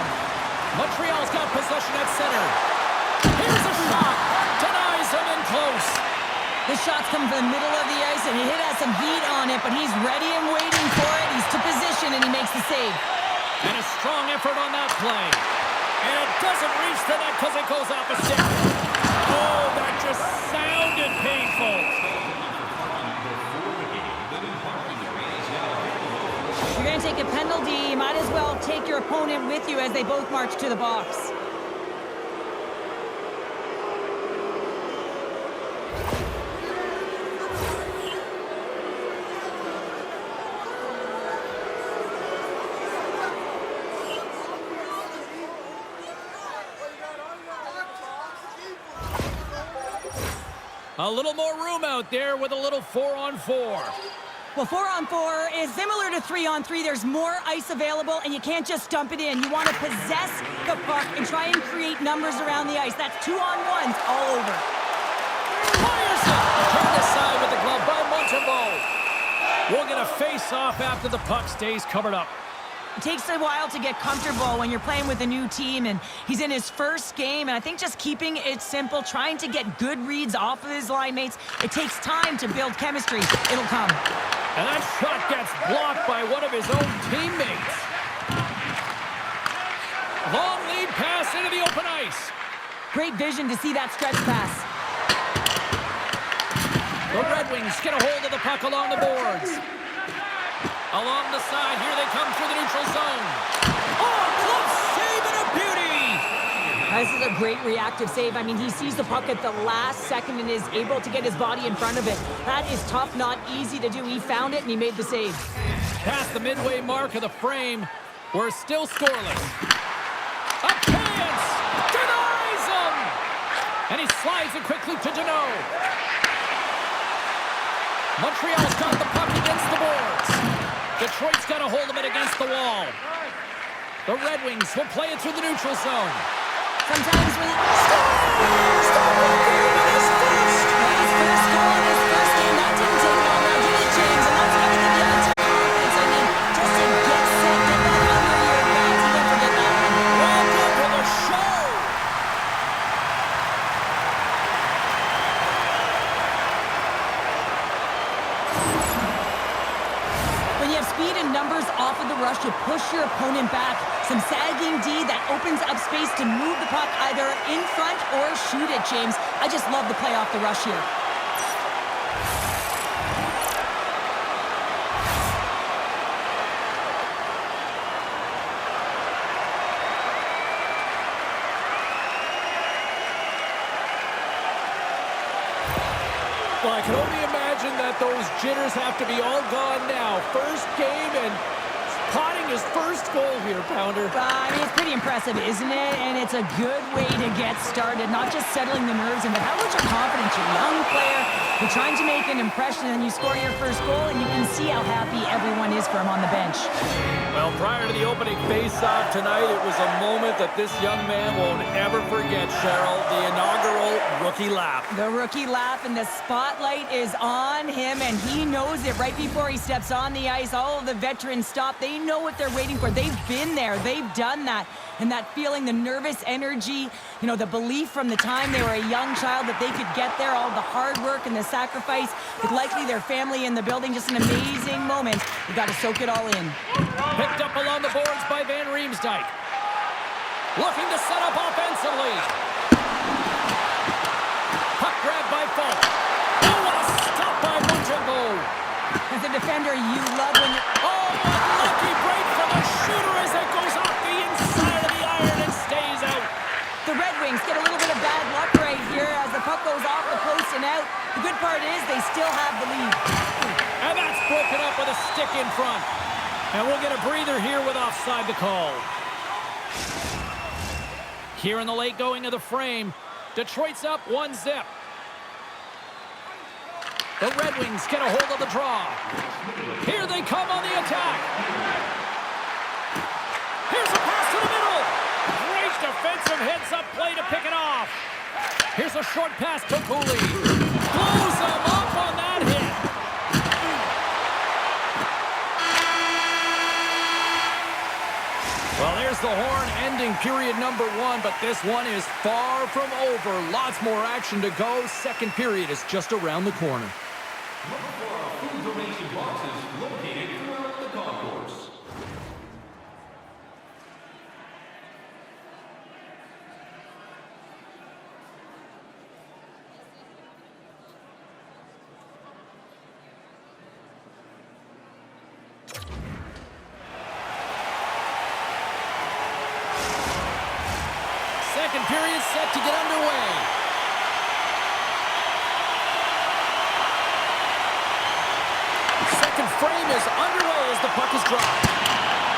Speaker 1: Montreal's got possession at center. Here's a shot. Denies him in close.
Speaker 2: This shot's coming from the middle of the ice, and he has some heat on it, but he's ready and waiting for it. He's to position, and he makes the save.
Speaker 1: And a strong effort on that play. And it doesn't reach the net because it goes off a stick. Oh, that just sounded painful.
Speaker 2: take a penalty, you might as well take your opponent with you as they both march to the box.
Speaker 1: A little more room out there with a little 4-on-4.
Speaker 2: Well, 4-on-4 is similar to 3-on-3. There's more ice available, and you can't just dump it in. You want to possess the puck and try and create numbers around the ice. That's 2-on-1s all over.
Speaker 1: Fires it! Turned aside with the glove by Montembeault. We'll get a face-off after the puck stays covered up.
Speaker 2: It takes a while to get comfortable when you're playing with a new team, and he's in his first game, and I think just keeping it simple, trying to get good reads off of his line mates, it takes time to build chemistry. It'll come.
Speaker 1: And that shot gets blocked by one of his own teammates. Long lead pass into the open ice.
Speaker 2: Great vision to see that stretch pass.
Speaker 1: The Red Wings get a hold of the puck along the boards. Along the side, here they come through the neutral zone. Oh, glove save and a beauty!
Speaker 2: This is a great reactive save. I mean, he sees the puck at the last second and is able to get his body in front of it. That is tough, not easy to do. He found it and he made the save.
Speaker 1: Past the midway mark of the frame, we're still scoreless. A chance! Denies him! And he slides it quickly to Deneau. Montreal's got the puck against the boards. Detroit's got a hold of it against the wall. The Red Wings will play it through the neutral zone.
Speaker 2: Sometimes when Stop his first goal in his first game, that didn't take long. Now do it, James, and that's got to give you a ton of confidence. I mean, just to get set, get that under your belt, you don't forget that one.
Speaker 1: Welcome to the show!
Speaker 2: When you have speed and numbers off of the rush, you push your opponent back. Some sagging D that opens up space to move the puck either in front or shoot it, James. I just love the play off the rush here.
Speaker 1: Well, I can only imagine that those jitters have to be all gone now. First game and potting his first goal here, Pounder.
Speaker 2: I mean, it's pretty impressive, isn't it? And it's a good way to get started, not just settling the nerves in, but how much your confidence, you're a young player, you're trying to make an impression, and you score your first goal, and you can see how happy everyone is for him on the bench.
Speaker 1: Well, prior to the opening face-off tonight, it was a moment that this young man won't ever forget, Cheryl. The inaugural rookie laugh.
Speaker 2: The rookie laugh, and the spotlight is on him, and he knows it right before he steps on the ice. All of the veterans stop. They know what they're waiting for. They've been there. They've done that. And that feeling, the nervous energy, you know, the belief from the time they were a young child that they could get there, all the hard work and the sacrifice, with likely their family in the building, just an amazing moment. You got to soak it all in.
Speaker 1: Picked up along the boards by Van Riemsdyk. Looking to set up offensively. Puck grabbed by Falk. Oh, what a stop by Montembeault.
Speaker 2: As a defender, you love when
Speaker 1: Oh, a lucky break for the shooter as it goes off the inside of the iron and stays out.
Speaker 2: the Red Wings get a little bit of bad luck right here as the puck goes off the post and out. The good part is they still have the lead.
Speaker 1: And that's broken up with a stick in front. And we'll get a breather here with offside the call. Here in the late going of the frame, Detroit's up 1-0. The Red Wings get a hold of the draw. Here they come on the attack. Here's a pass to the middle. Great defensive heads-up play to pick it off. Here's a short pass to Cooley. Blows him up on that hit. Well, there's the horn ending period number 1, but this one is far from over. Lots more action to go. Second period is just around the corner.
Speaker 3: Look for our food donation boxes located throughout the concourse.
Speaker 1: frame is underway as the puck is dropped.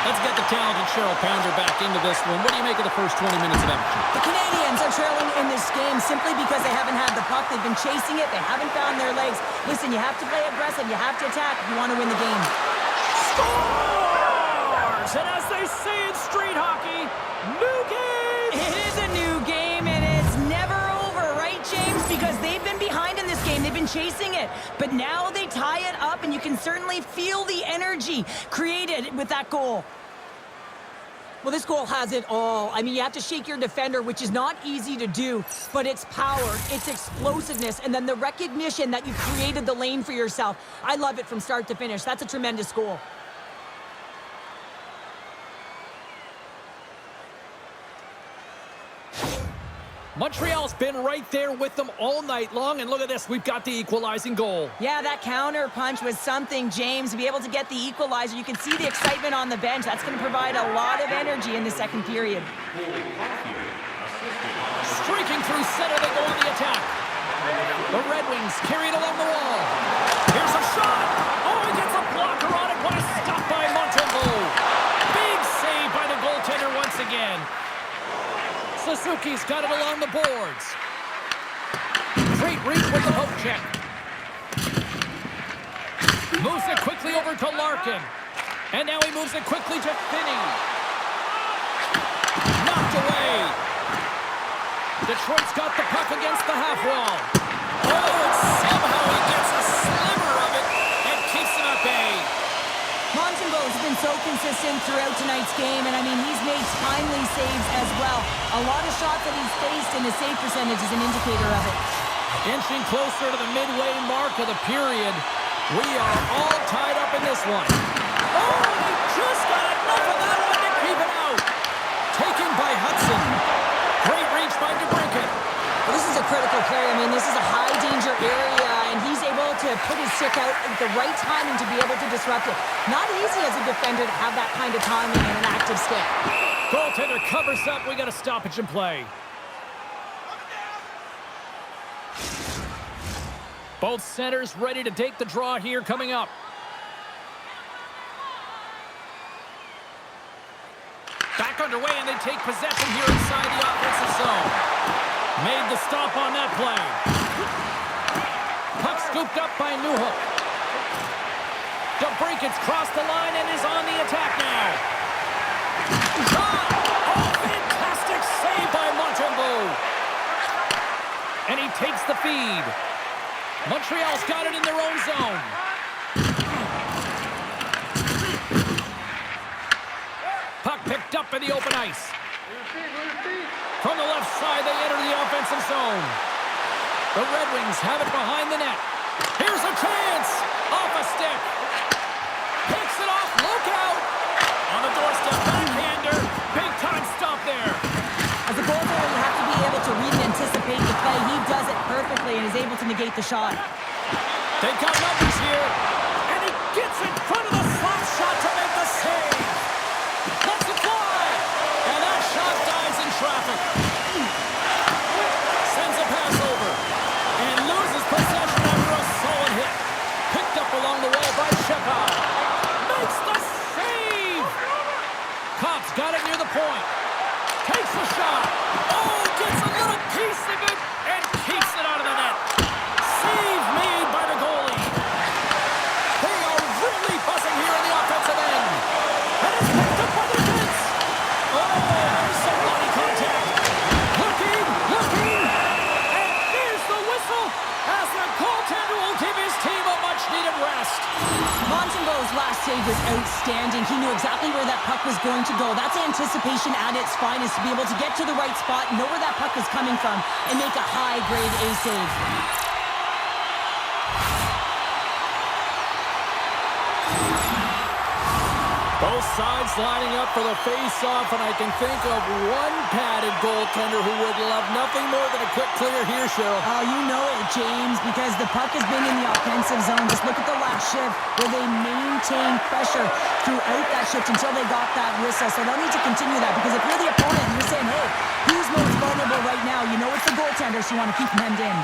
Speaker 1: Let's get the talented Cheryl Pounder back into this one. What do you make of the first 20 minutes of action?
Speaker 2: The Canadians are trailing in this game simply because they haven't had the puck. They've been chasing it. They haven't found their legs. Listen, you have to play aggressive. You have to attack if you want to win the game.
Speaker 1: Scores! And as they say in street hockey, new game!
Speaker 2: It is a new game, and it's never over, right, James? Because they've been behind in this game. They've been chasing it. But now they tie it up, and you can certainly feel the energy created with that goal. Well, this goal has it all. I mean, you have to shake your defender, which is not easy to do, but it's power, it's explosiveness, and then the recognition that you created the lane for yourself. I love it from start to finish. That's a tremendous goal.
Speaker 1: Montreal's been right there with them all night long, and look at this. We've got the equalizing goal.
Speaker 2: Yeah, that counter punch was something, James. To be able to get the equalizer, you can see the excitement on the bench. That's going to provide a lot of energy in the second period.
Speaker 1: Streaking through center, they go on the attack. The Red Wings carry it along the wall. Here's a shot. Oh, he gets a blocker on it. What a stop by Montembeault. Big save by the goaltender once again. Suzuki's got it along the boards. Great reach with the hook check. Moves it quickly over to Larkin. And now he moves it quickly to Finney. Knocked away. Detroit's got the puck against the half wall. Oh, and somehow he gets a sliver of it and keeps him at bay.
Speaker 2: Montembeault's been so consistent throughout tonight's game, and I mean, he's made timely saves as well. A lot of shots that he's faced, and his save percentage is an indicator of it.
Speaker 1: Inching closer to the midway mark of the period. We are all tied up in this one. Oh, they just got enough of that one to keep it out. Taken by Hudson. Great reach by DeBrincat.
Speaker 2: Well, this is a critical play. I mean, this is a high-danger area, and he's able to put his stick out at the right timing to be able to disrupt it. Not easy as a defender to have that kind of timing and an active stick.
Speaker 1: Goaltender covers up. We got a stoppage in play. Both centers ready to take the draw here coming up. Back underway, and they take possession here inside the offensive zone. Made the stop on that play. Puck scooped up by Newhook. DeBrincat's crossed the line and is on the attack now. Shot! Oh, fantastic save by Montembeault. And he takes the feed. Montreal's got it in their own zone. Puck picked up in the open ice. From the left side, they enter the offensive zone. The Red Wings have it behind the net. Here's a chance! Off a stick. Picks it off. Look out! On the doorstep, backhander. Big time stop there.
Speaker 2: As a goaltender, you have to be able to read and anticipate the play. He does it perfectly and is able to negate the shot.
Speaker 1: They've got numbers here. And he gets in front of the slot shot to make the save. Lets it fly. And that shot dies in traffic. Sends a pass over. And loses possession after a solid hit. Picked up along the wall by Shepard. Makes the save. Copp's got it near the point. Takes the shot. Oh, gets a little piece of it and keeps it out of the net. Save made by the goalie. They are really buzzing here in the offensive end. And it's picked up by the defense. Oh, there's some body contact. Looking. And there's the whistle as the goaltender will give his team a much-needed rest.
Speaker 2: Montembeault's last save was outstanding. He knew exactly where that puck was going to go. That's anticipation at its finest, to be able to get to the right spot, know where that puck is coming from, and make a high-grade A save.
Speaker 1: Both sides lining up for the face-off, and I can think of one padded goaltender who would love nothing more than a quick clear here, Cheryl.
Speaker 2: Oh, you know it, James, because the puck has been in the offensive zone. Just look at the last shift where they maintained pressure throughout that shift until they got that whistle. So they'll need to continue that, because if you're the opponent and you're saying, hey, who's most vulnerable right now? You know it's the goaltender, so you want to keep him hemmed in.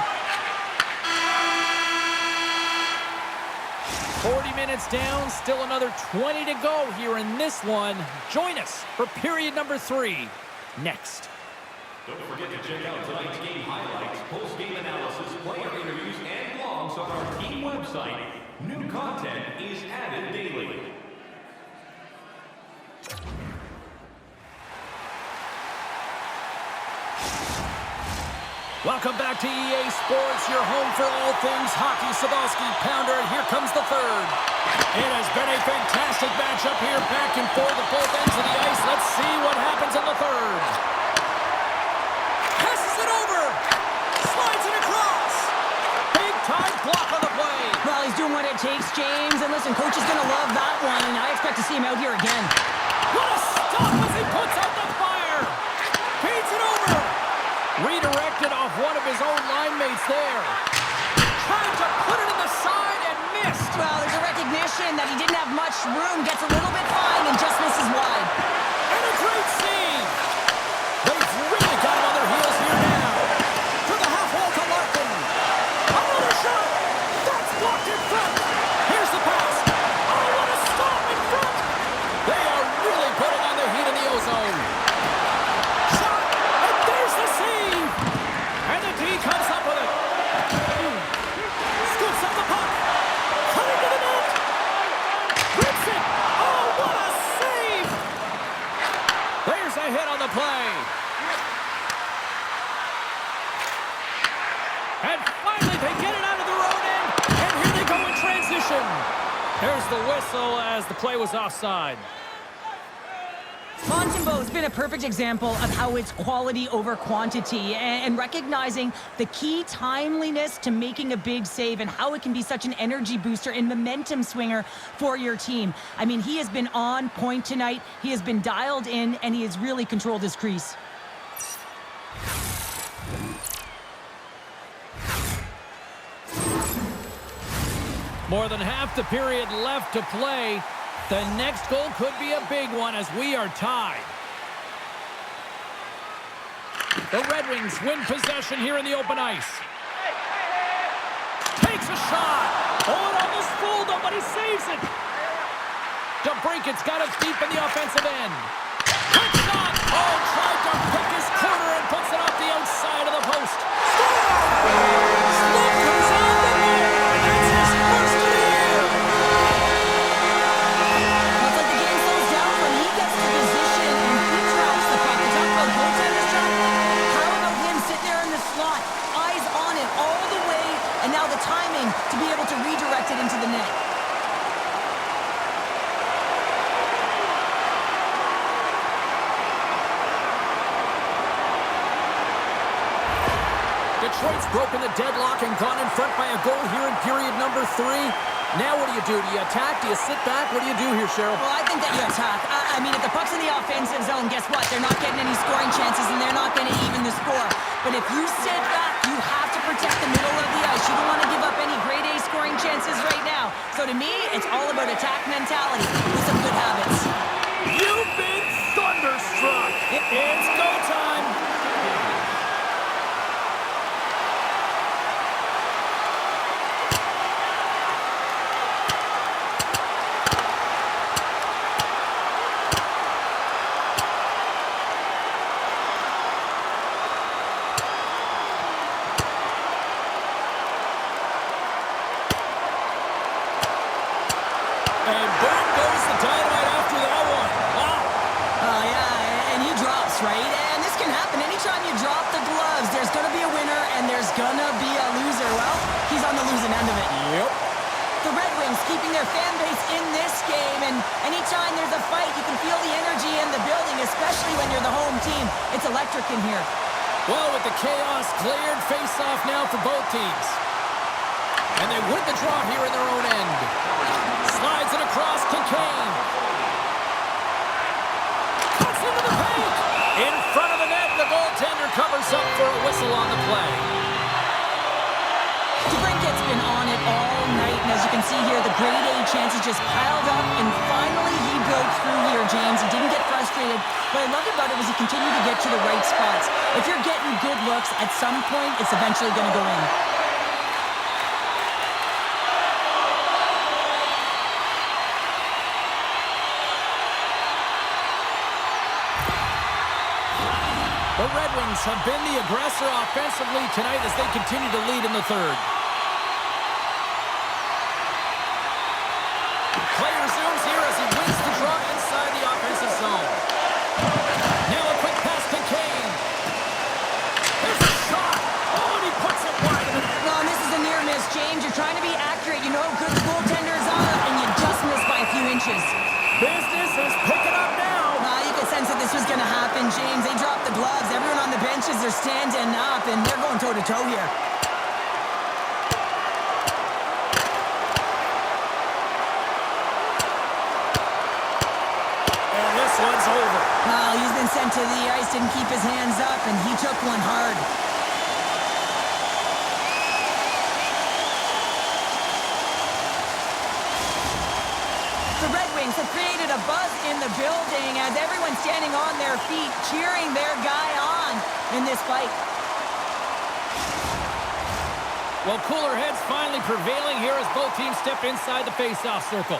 Speaker 1: 40 minutes down, still another 20 to go here in this one. Join us for period number 3 next.
Speaker 3: Don't forget to check out tonight's game highlights, post-game analysis, player interviews, and blogs on our team website. New content is added daily.
Speaker 1: Welcome back to EA Sports, your home for all things hockey. Sabalski, pounder, and here comes the third. It has been a fantastic matchup here, back and forth at both ends of the ice. Let's see what happens in the third. Passes it over. Slides it across. Big time block on the play.
Speaker 2: Well, he's doing what it takes, James. And listen, coach is going to love that one. I expect to see him out here again.
Speaker 1: What a stop as he puts out the fire. Feeds it over. Redirected off one of his own line mates there. Tried to put it in the side and missed.
Speaker 2: Well, there's a recognition that he didn't have much room. Gets a little bit fine and just misses wide.
Speaker 1: And a great save. They've really got him on their heels here now. To the half wall to Larkin. Another shot. That's blocked in front. Here's the pass. Oh, what a stop in front. They are really putting on the heat in the ozone. Shot. And there's the save. And the D comes up with it. Scoops up the puck. Cutting to the net. Rips it. Oh, what a save. There's a hit on the play. And finally they get it out of their own end. And here they go in transition. There's the whistle as the play was offside.
Speaker 2: Montembeault has been a perfect example of how it's quality over quantity and recognizing the key timeliness to making a big save and how it can be such an energy booster and momentum swinger for your team. I mean, he has been on point tonight. He has been dialed in, and he has really controlled his crease.
Speaker 1: More than half the period left to play. The next goal could be a big one as we are tied. The Red Wings win possession here in the open ice. Takes a shot. Oh, it almost fooled him, but he saves it. DeBrinket's got it deep in the offensive end. Quick shot. Oh, tried to pick his corner and puts it off the outside of the post. Slow comes out the net. That's his first of the year.
Speaker 2: Looks like the game slows down when he gets the position and he drops the puck. You talk about goaltender's job. How about him sitting there in the slot, eyes on it all the way, and now the timing to be able to redirect it into the net.
Speaker 1: Detroit's broken the deadlock and gone in front by a goal here in period number 3. Now what do? Do you attack? Do you sit back? What do you do here, Cheryl?
Speaker 2: Well, I think that you attack. I mean, if the puck's in the offensive zone, guess what? They're not getting any scoring chances, and they're not going to even the score. But if you sit back, you have to protect the middle of the ice. You don't want to give up any grade A scoring chances right now. So to me, it's all about attack mentality with some good habits.
Speaker 1: You've been thunderstruck. It's go time. And boom goes the dynamite after that one. Wow.
Speaker 2: Yeah, and he drops, right? And this can happen. Anytime you drop the gloves, there's going to be a winner and there's going to be a loser. Well, he's on the losing end of it.
Speaker 1: Yep.
Speaker 2: The Red Wings keeping their fan base in this game, and anytime there's a fight, you can feel the energy in the building, especially when you're the home team. It's electric in here.
Speaker 1: Well, with the chaos cleared, face-off now for both teams. And they win the draw here in their own end. Slides it across to Kane. Cuts into the paint. In front of the net, the goaltender covers up for a whistle on the play.
Speaker 2: DeBrinket's been on it all night, and as you can see here, the grade A chances just piled up, and finally he broke through here, James. He didn't get frustrated. What I loved about it was he continued to get to the right spots. If you're getting good looks, at some point, it's eventually going to go in.
Speaker 1: The Red Wings have been the aggressor offensively tonight as they continue to lead in the third. Play resumes here as he wins the draw inside the offensive zone. Now a quick pass to Kane. There's a shot. Oh, and he puts it wide.
Speaker 2: No, this is a near miss, James. You're trying to be accurate. You know how good goaltenders are, and you just missed by a few inches.
Speaker 1: Business is picking up now.
Speaker 2: You could sense that this was going to happen, James. They dropped the gloves. Everyone on the benches, they're standing up, and they're going toe-to-toe here.
Speaker 1: And this one's over.
Speaker 2: He's been sent to the ice, didn't keep his hands up, and he took one hard. The Red Wings have created a buzz in the building as everyone's standing on their feet, cheering their guy on in this fight.
Speaker 1: Well, cooler heads finally prevailing here as both teams step inside the face-off circle.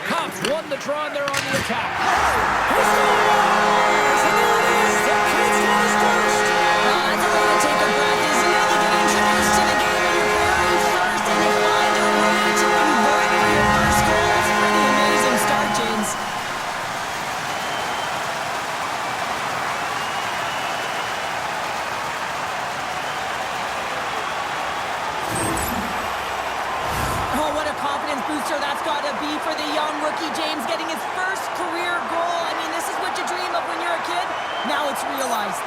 Speaker 1: Cops won the draw and they're on the attack. He scores! And there it is! The kid scores first!
Speaker 2: That's a way to take a breath, isn't it? You get introduced to the game and you're very first, and you find a way to convert for your first goal. It's a pretty amazing start, James. Oh, what a confidence booster that's got to be for the young rookie, James, getting his first career goal. I mean, this is what you dream of when you're a kid. Now it's realized.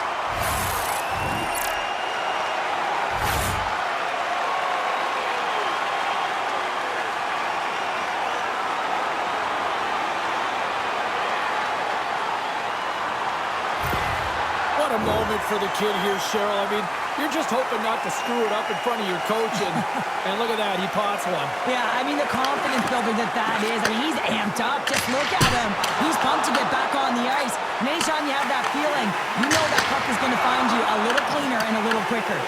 Speaker 1: What a moment for the kid here, Cheryl. I mean, you're just hoping not to screw it up in front of your coach, and look at that, he pots one.
Speaker 2: Yeah, I mean, the confidence builder that is. I mean, he's amped up. Just look at him. He's pumped to get back on the ice. And anytime you have that feeling, you know that puck is going to find you a little cleaner and a little quicker.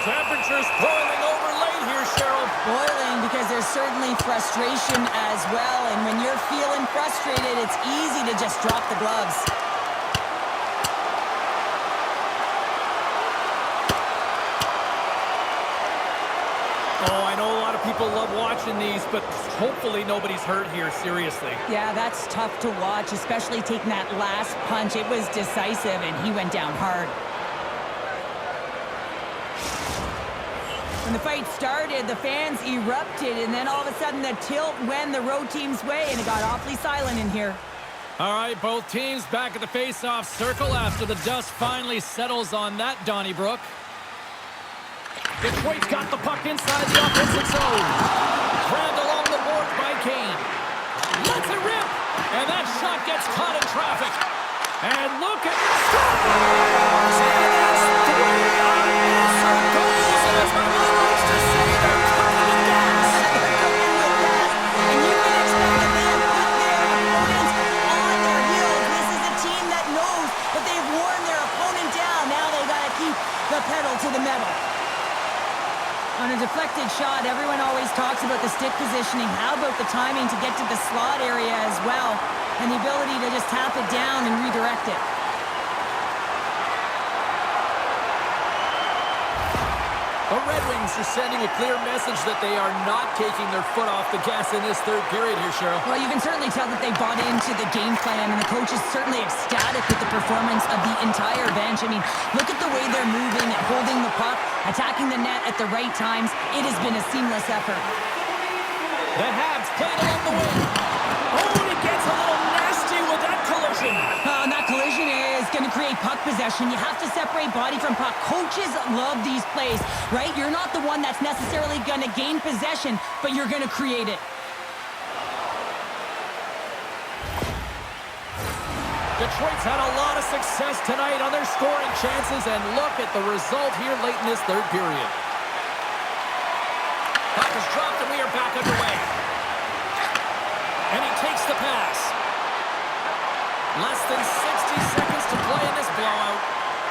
Speaker 1: Temperature's boiling over late here, Cheryl.
Speaker 2: Boiling because there's certainly frustration as well. And when you're feeling frustrated, it's easy to just drop the gloves.
Speaker 1: Oh, I know a lot of people love watching these, but hopefully nobody's hurt here, seriously.
Speaker 2: Yeah, that's tough to watch, especially taking that last punch. It was decisive, and he went down hard. When the fight started, the fans erupted, and then all of a sudden the tilt went the road team's way, and it got awfully silent in here.
Speaker 1: All right, both teams back at the face-off circle after the dust finally settles on that Donnybrook. Detroit's got the puck inside the offensive zone. Grabbed along the boards by Kane. Lets it rip, and that shot gets caught in traffic. And look at scores! And that's 3 unanswered goals, and as my mom likes to say, they're cooking with gas.
Speaker 2: They're cooking with gas, and you can expect that they have put their opponents on their heels. This is a team that knows that they've worn their opponent down. Now they got to keep the pedal to the metal. On a deflected shot, everyone always talks about the stick positioning. How about the timing to get to the slot area as well, and the ability to just tap it down and redirect it?
Speaker 1: The Red Wings are sending a clear message that they are not taking their foot off the gas in this third period here, Cheryl.
Speaker 2: Well, you can certainly tell that they bought into the game plan, and the coach is certainly ecstatic with the performance of the entire bench. I mean, look at the way they're moving, holding the puck, attacking the net at the right times. It has been a seamless effort.
Speaker 1: The Habs played along the wing. Oh, and it gets a little nasty with that collision.
Speaker 2: And that collision is going to create puck possession. You have to separate body from puck. Coaches love these plays, right? You're not the one that's necessarily going to gain possession, but you're going to create it.
Speaker 1: Detroit's had a lot of success tonight on their scoring chances, and look at the result here late in this third period. Puck is dropped, and we are back underway. And he takes the pass. Less than 60 seconds to play in this blowout.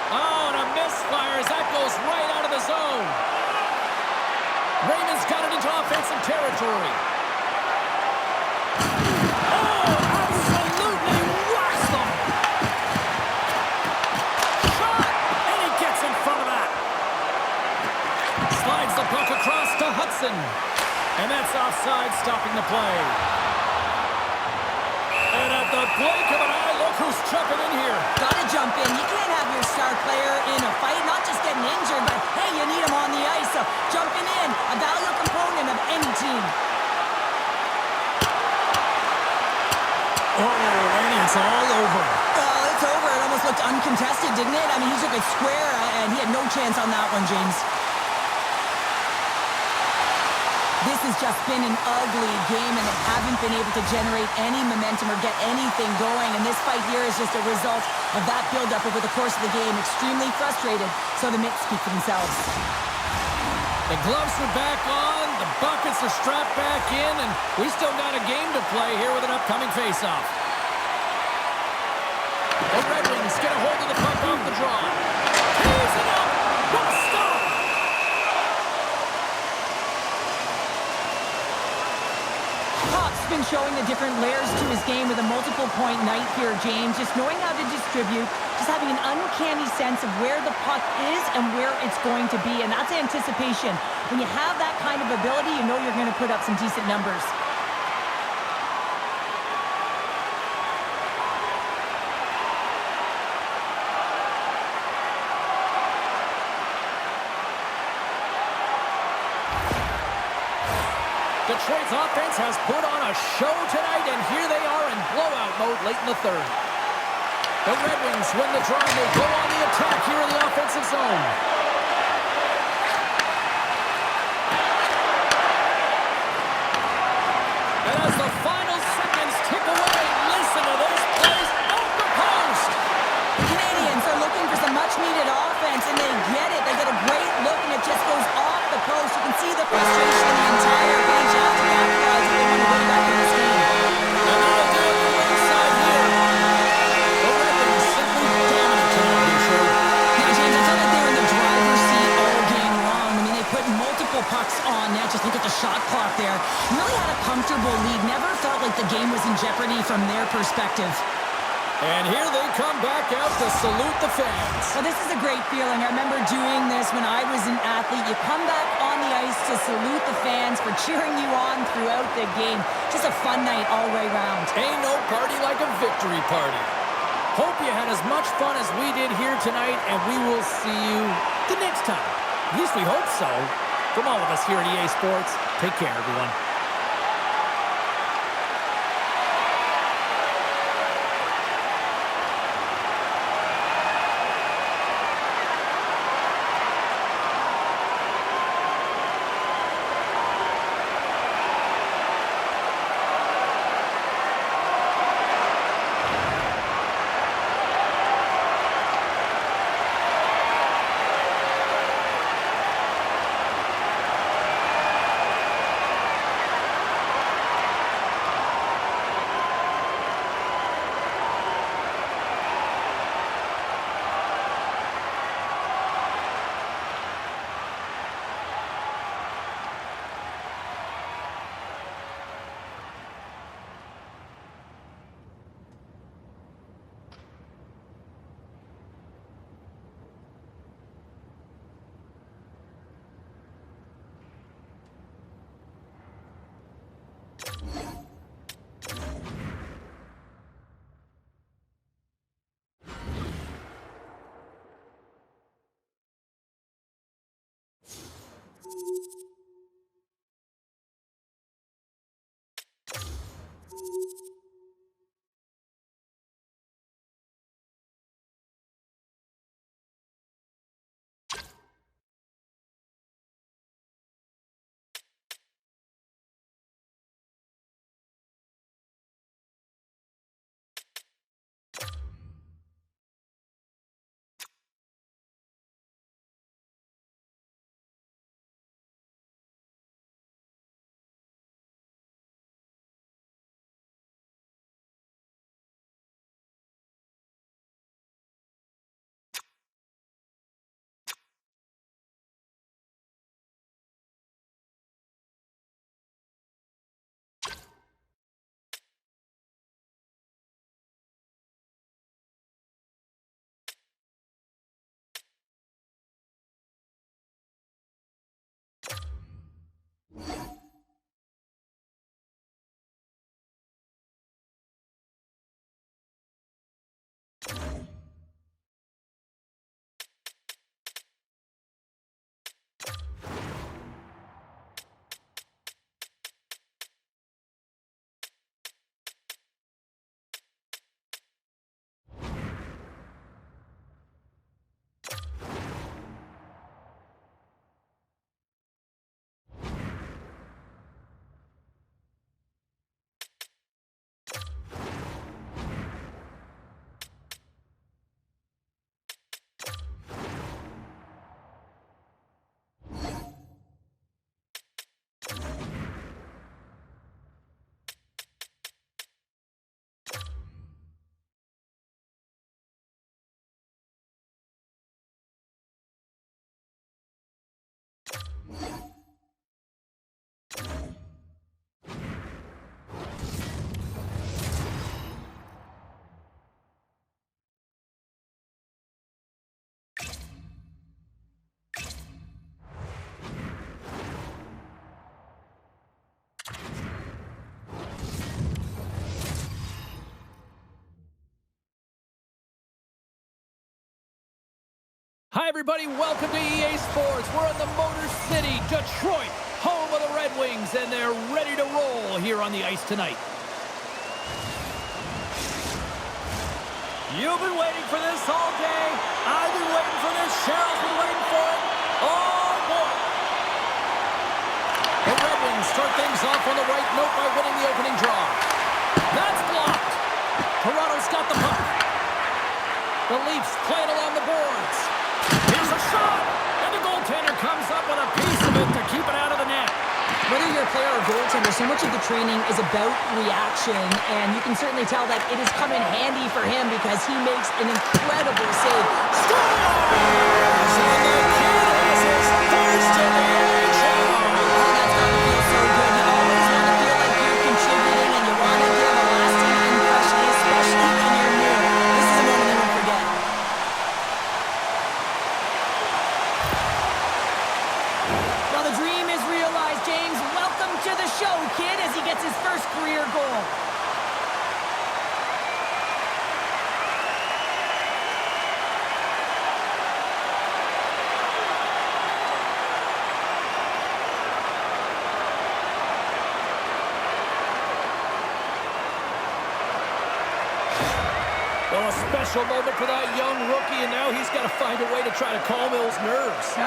Speaker 1: Oh, and a misfire as that goes right out of the zone. Raymond's got it into offensive territory. Larson. And that's offside, stopping the play. And at the blink of an eye, look who's jumping in here.
Speaker 2: Gotta jump in. You can't have your star player in a fight, not just getting injured, but hey, you need him on the ice. So jumping in, a valuable component of any team.
Speaker 1: Oh, and it's all over.
Speaker 2: Well, it's over. It almost looked uncontested, didn't it? I mean, he took it square, and he had no chance on that one, James. This has just been an ugly game, and they haven't been able to generate any momentum or get anything going. And this fight here is just a result of that build-up over the course of the game. Extremely frustrated, so the mitts speak for themselves.
Speaker 1: The gloves are back on, the buckets are strapped back in, and we still got a game to play here with an upcoming face-off. The Red Wings get a hold of the puck off the draw. Tees it up! What a stop!
Speaker 2: Pop's been showing the different layers to his game with a multiple-point night here, James. Just knowing how to distribute, just having an uncanny sense of where the puck is and where it's going to be, and that's anticipation. When you have that kind of ability, you know you're going to put up some decent numbers.
Speaker 1: Detroit's offense has put on a show tonight, and here they are in blowout mode late in the third. The Red Wings win the draw, and they go on the attack here in the offensive zone. And as the final seconds tick away, listen to this place off the post.
Speaker 2: The Canadians are looking for some much-needed offense, and they get it. They get a great look, and it just goes off the post. You can see the frustration in the entire bench after that, guys, if they want to win back in this game.
Speaker 1: And that'll do it for the inside here. The Red Wings simply dominant tonight here, Sherwood.
Speaker 2: Yeah, James, I felt like they were in the driver's seat all game long. I mean, they put multiple pucks on net. Just look at the shot clock there. Really had a comfortable lead. Never felt like the game was in jeopardy from their perspective.
Speaker 1: And here they come back out to salute the fans.
Speaker 2: Well, this is a great feeling. I remember doing this when I was an athlete. You come back on the ice to salute the fans for cheering you on throughout the game. Just a fun night all the way around.
Speaker 1: Ain't no party like a victory party. Hope you had as much fun as we did here tonight, and we will see you the next time. At least we hope so. From all of us here at EA Sports, take care, everyone. Hi, everybody. Welcome to EA Sports. We're in the Motor City, Detroit, home of the Red Wings, and they're ready to roll here on the ice tonight. You've been waiting for this all day. I've been waiting for this. Cheryl's been waiting for it. Oh, boy. The Red Wings start things off on the right note by winning the opening draw. That's blocked. Toronto's got the puck. The Leafs play it along the boards. Here's a shot, and the goaltender comes up with a piece of it to keep it out of the net.
Speaker 2: Whether you're a player or goaltender, so much of the training is about reaction, and you can certainly tell that it has come in handy for him because he makes an incredible save.
Speaker 1: Scores! And the kid has his first in the NHL.
Speaker 2: Oh, that's got to feel so good. You always want to feel like you're contributing, and you want to give a lasting impression, especially when you're new. This is a moment you won't forget. Well, the dream is realized, James. Welcome to the show, kid, as he gets his first career goal.
Speaker 1: Well, a special moment for that young rookie, and now he's got to find a way to try to calm his nerves.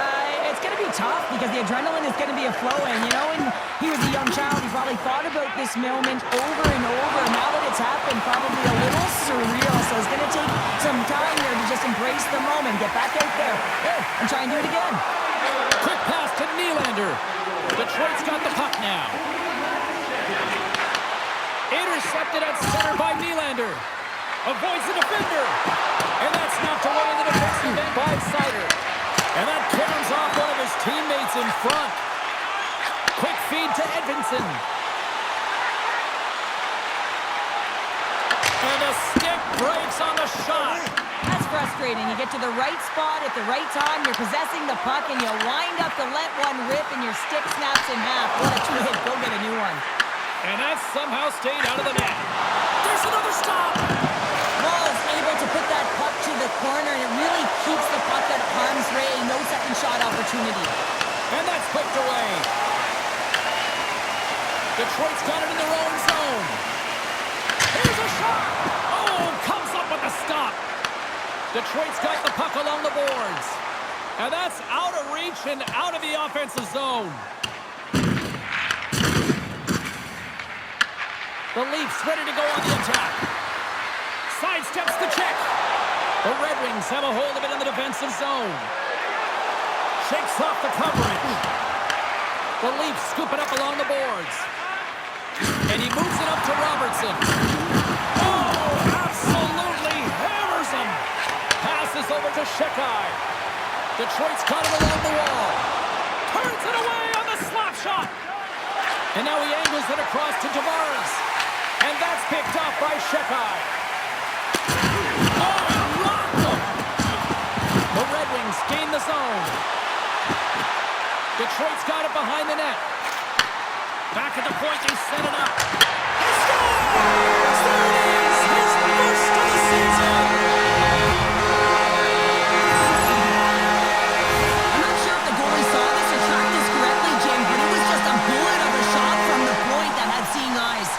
Speaker 2: It's going to be tough because the adrenaline is going to be flowing. You know, when he was a young child, he probably thought about this moment over and over. Now that it's happened, probably a little surreal. So it's going to take some time here to just embrace the moment, get back out there, and try and do it again.
Speaker 1: Quick pass to Nylander. Detroit's got the puck now. Intercepted at center by Nylander. Avoids the defender. And that's knocked away in the defensive end by Sider. And that turns off one of his teammates in front. Quick feed to Edvinsson. And the stick breaks on the shot.
Speaker 2: That's frustrating. You get to the right spot at the right time, you're possessing the puck, and you wind up to let one rip, and your stick snaps in half. What a two-hit. Go get a new one.
Speaker 1: And that somehow stayed out of the net. There's another stop.
Speaker 2: Wall's able to put that puck to the corner, and it really keeps the puck at harm's way. No second shot opportunity.
Speaker 1: And that's poked away. Detroit's got it in their own zone. Here's a shot. Oh, comes up with a stop. Detroit's got the puck along the boards. And that's out of reach and out of the offensive zone. The Leafs ready to go on the attack. Sidesteps the check. The Red Wings have a hold of it in the defensive zone. Shakes off the coverage. The Leafs scoop it up along the boards. And he moves it up to Robertson. Oh, absolutely hammers him. Passes over to Shekai. Detroit's got it along the wall. Turns it away on the slap shot. And now he angles it across to Tavares. And that's picked off by Shekai. Oh, he rocked him. The Red Wings gain the zone. Detroit's got it behind the net. Back at the point, they set it up. He scores! There it is! His first of the season!
Speaker 2: I'm not sure if the goalie saw this or tracked this correctly, Jim, but it was just a bullet of a shot from the point that had seeing eyes.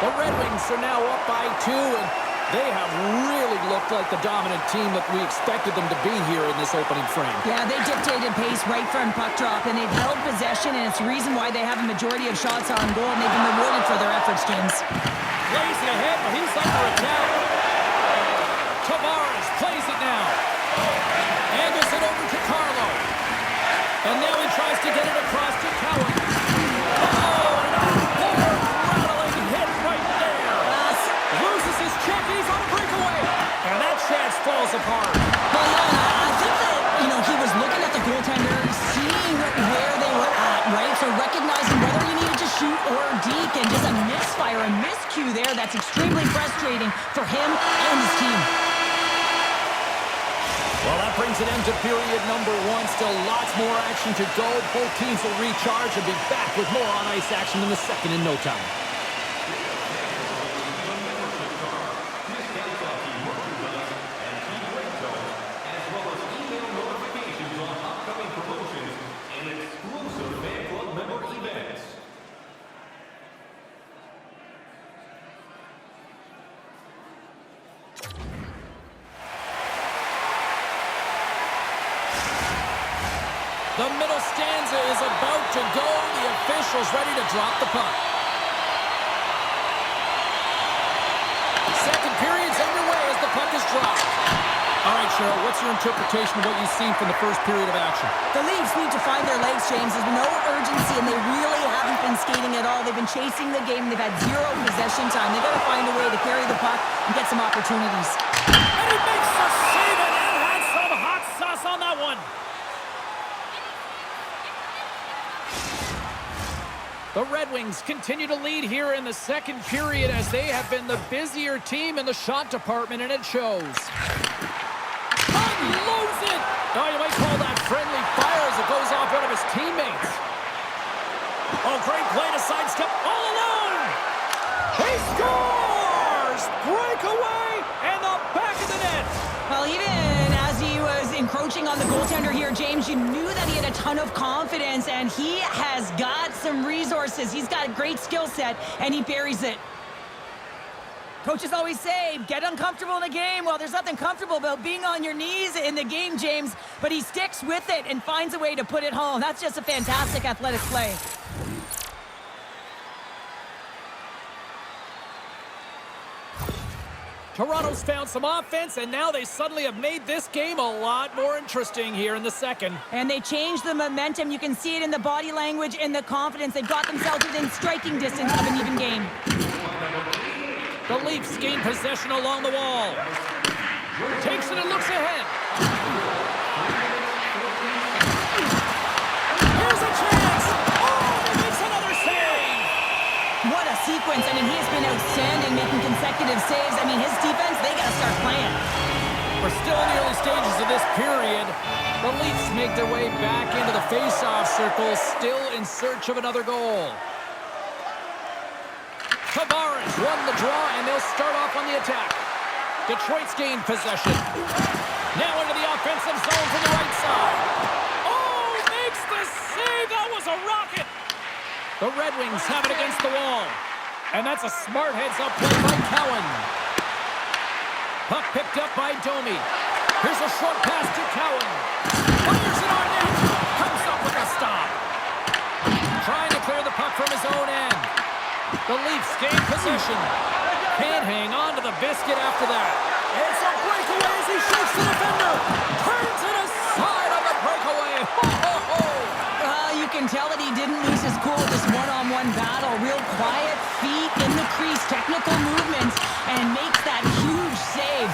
Speaker 1: The Red Wings are now up by 2, and they have really looked like the dominant team that we expected them to be here in this opening frame.
Speaker 2: Yeah, they dictated pace right from puck drop, and they've held possession, and it's the reason why they have a majority of shots on goal, and they've been rewarded for their efforts, James.
Speaker 1: Plays it ahead, but he's under attack. Tavares plays it now. Angles it over to Carlo. And now he tries to get it across to Cowan. Oh, and a rattling hit right there. Loses his check, he's on a breakaway. And that chance falls apart.
Speaker 2: Well, yeah, I think that, he was looking at the goaltender, seeing where they were at, right? So recognizing whether he needed to shoot or deke, and just a misfire, a miscue there that's extremely frustrating for and his team.
Speaker 1: Well, that brings an end to period number 1. Still lots more action to go. Both teams will recharge and be back with more on-ice action in the second in no time. The middle stanza is about to go. The official's ready to drop the puck. Second period's underway as the puck is dropped. All right, Cheryl, what's your interpretation of what you've seen from the first period of action?
Speaker 2: The Leafs need to find their legs, James. There's no urgency, and they really haven't been skating at all. They've been chasing the game. They've had zero possession time. They've got to find a way to carry the puck and get some opportunities.
Speaker 1: And he makes the save, and that had some hot sauce on that one. The Red Wings continue to lead here in the second period as they have been the busier team in the shot department, and it shows. Unloads it! Oh, you might call that friendly fire as it goes off one of his teammates. Oh, great play to sidestep all alone! He scores! Breakaway and the back of the net!
Speaker 2: Well, even as he was encroaching on the goaltender here, James, you knew that he had a ton of confidence, and he has got some resources. He's got a great skill set, and he buries it. Coaches always say, get uncomfortable in the game. Well, there's nothing comfortable about being on your knees in the game, James, but he sticks with it and finds a way to put it home. That's just a fantastic athletic play.
Speaker 1: Toronto's found some offense, and now they suddenly have made this game a lot more interesting here in the second.
Speaker 2: And they changed the momentum. You can see it in the body language and the confidence. They've got themselves within striking distance of an even game.
Speaker 1: The Leafs gain possession along the wall. Takes it and looks ahead. Here's a chance. Oh, he makes another save.
Speaker 2: What a sequence. I mean, he has been outstanding, making consecutive saves. I mean, his defense, they got to start playing.
Speaker 1: We're still in the early stages of this period. The Leafs make their way back into the face-off circle, still in search of another goal. Tavares won the draw, and they'll start off on the attack. Detroit's gained possession. Now into the offensive zone from the right side. Oh, makes the save. That was a rocket. The Red Wings have it against the wall. And that's a smart heads-up play by Cowan. Puck picked up by Domi. Here's a short pass to Cowan. Fires it on net. Comes up with a stop. Trying to clear the puck from his own end. The Leafs gain possession. Can't hang on to the biscuit after that. It's a breakaway as he shakes the defender. Turns it aside on the breakaway. Ho, ho, ho.
Speaker 2: You can tell that he didn't lose his cool with this one-on-one battle. Real quiet feet in the crease, technical movements, and makes that huge save.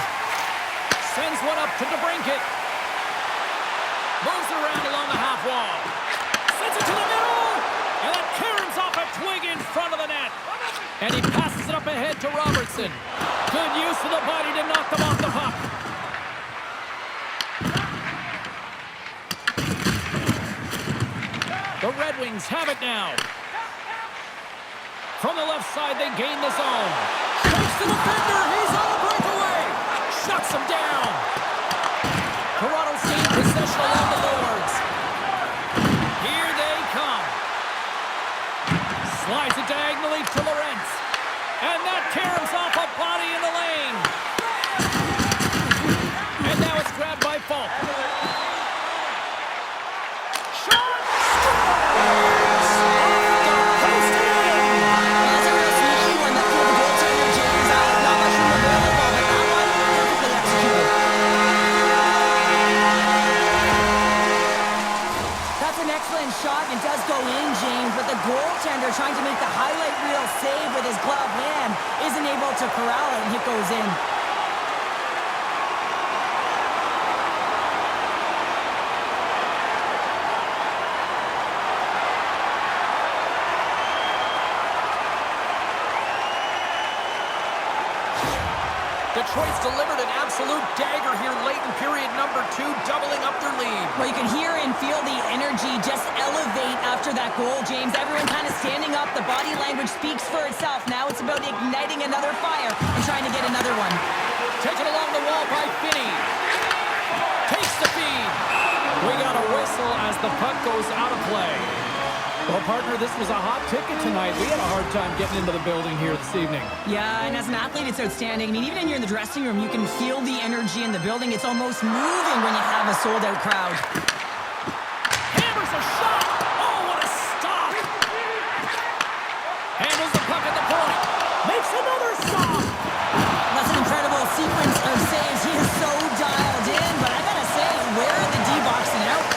Speaker 1: Sends one up to DeBrincat. Moves it around along the half wall. Sends it to the middle. And it caroms off a twig in front of the net. And he passes it up ahead to Robertson. Good use of the body to knock them off the puck. The Red Wings have it now. From the left side, they gain the zone. Shakes the defender. He's on the breakaway. Shuts him down. Toronto's gained possession along the boards. Here they come. Slides it diagonally to Lorentz. And that caroms off a body in the lane. And now it's grabbed by Falk. Shot! Scores! Off the post in!
Speaker 2: That's a real sneaky one that pulled the goaltender, James, out. Not much room
Speaker 1: Detroit's delivered an absolute dagger here late in period number 2, doubling up their lead.
Speaker 2: Well, you can hear and feel the energy just elevate after that goal, James. Everyone kind of standing up. The body language speaks for itself. Now it's about igniting another fire and trying to get another one.
Speaker 1: Taken along the wall by Finney. Takes the feed. We got a whistle as the puck goes out of play. Well, partner, this was a hot ticket tonight. We had a hard time getting into the building here this evening.
Speaker 2: Yeah, and as an athlete, it's outstanding. I mean, even when you're in the dressing room, you can feel the energy in the building. It's almost moving when you have a sold-out crowd.
Speaker 1: Hammers a shot. Oh, what a stop. Handles the puck at the point. Makes another stop.
Speaker 2: That's an incredible sequence of saves. He is so dialed in, but I gotta say, where are the D-boxing out?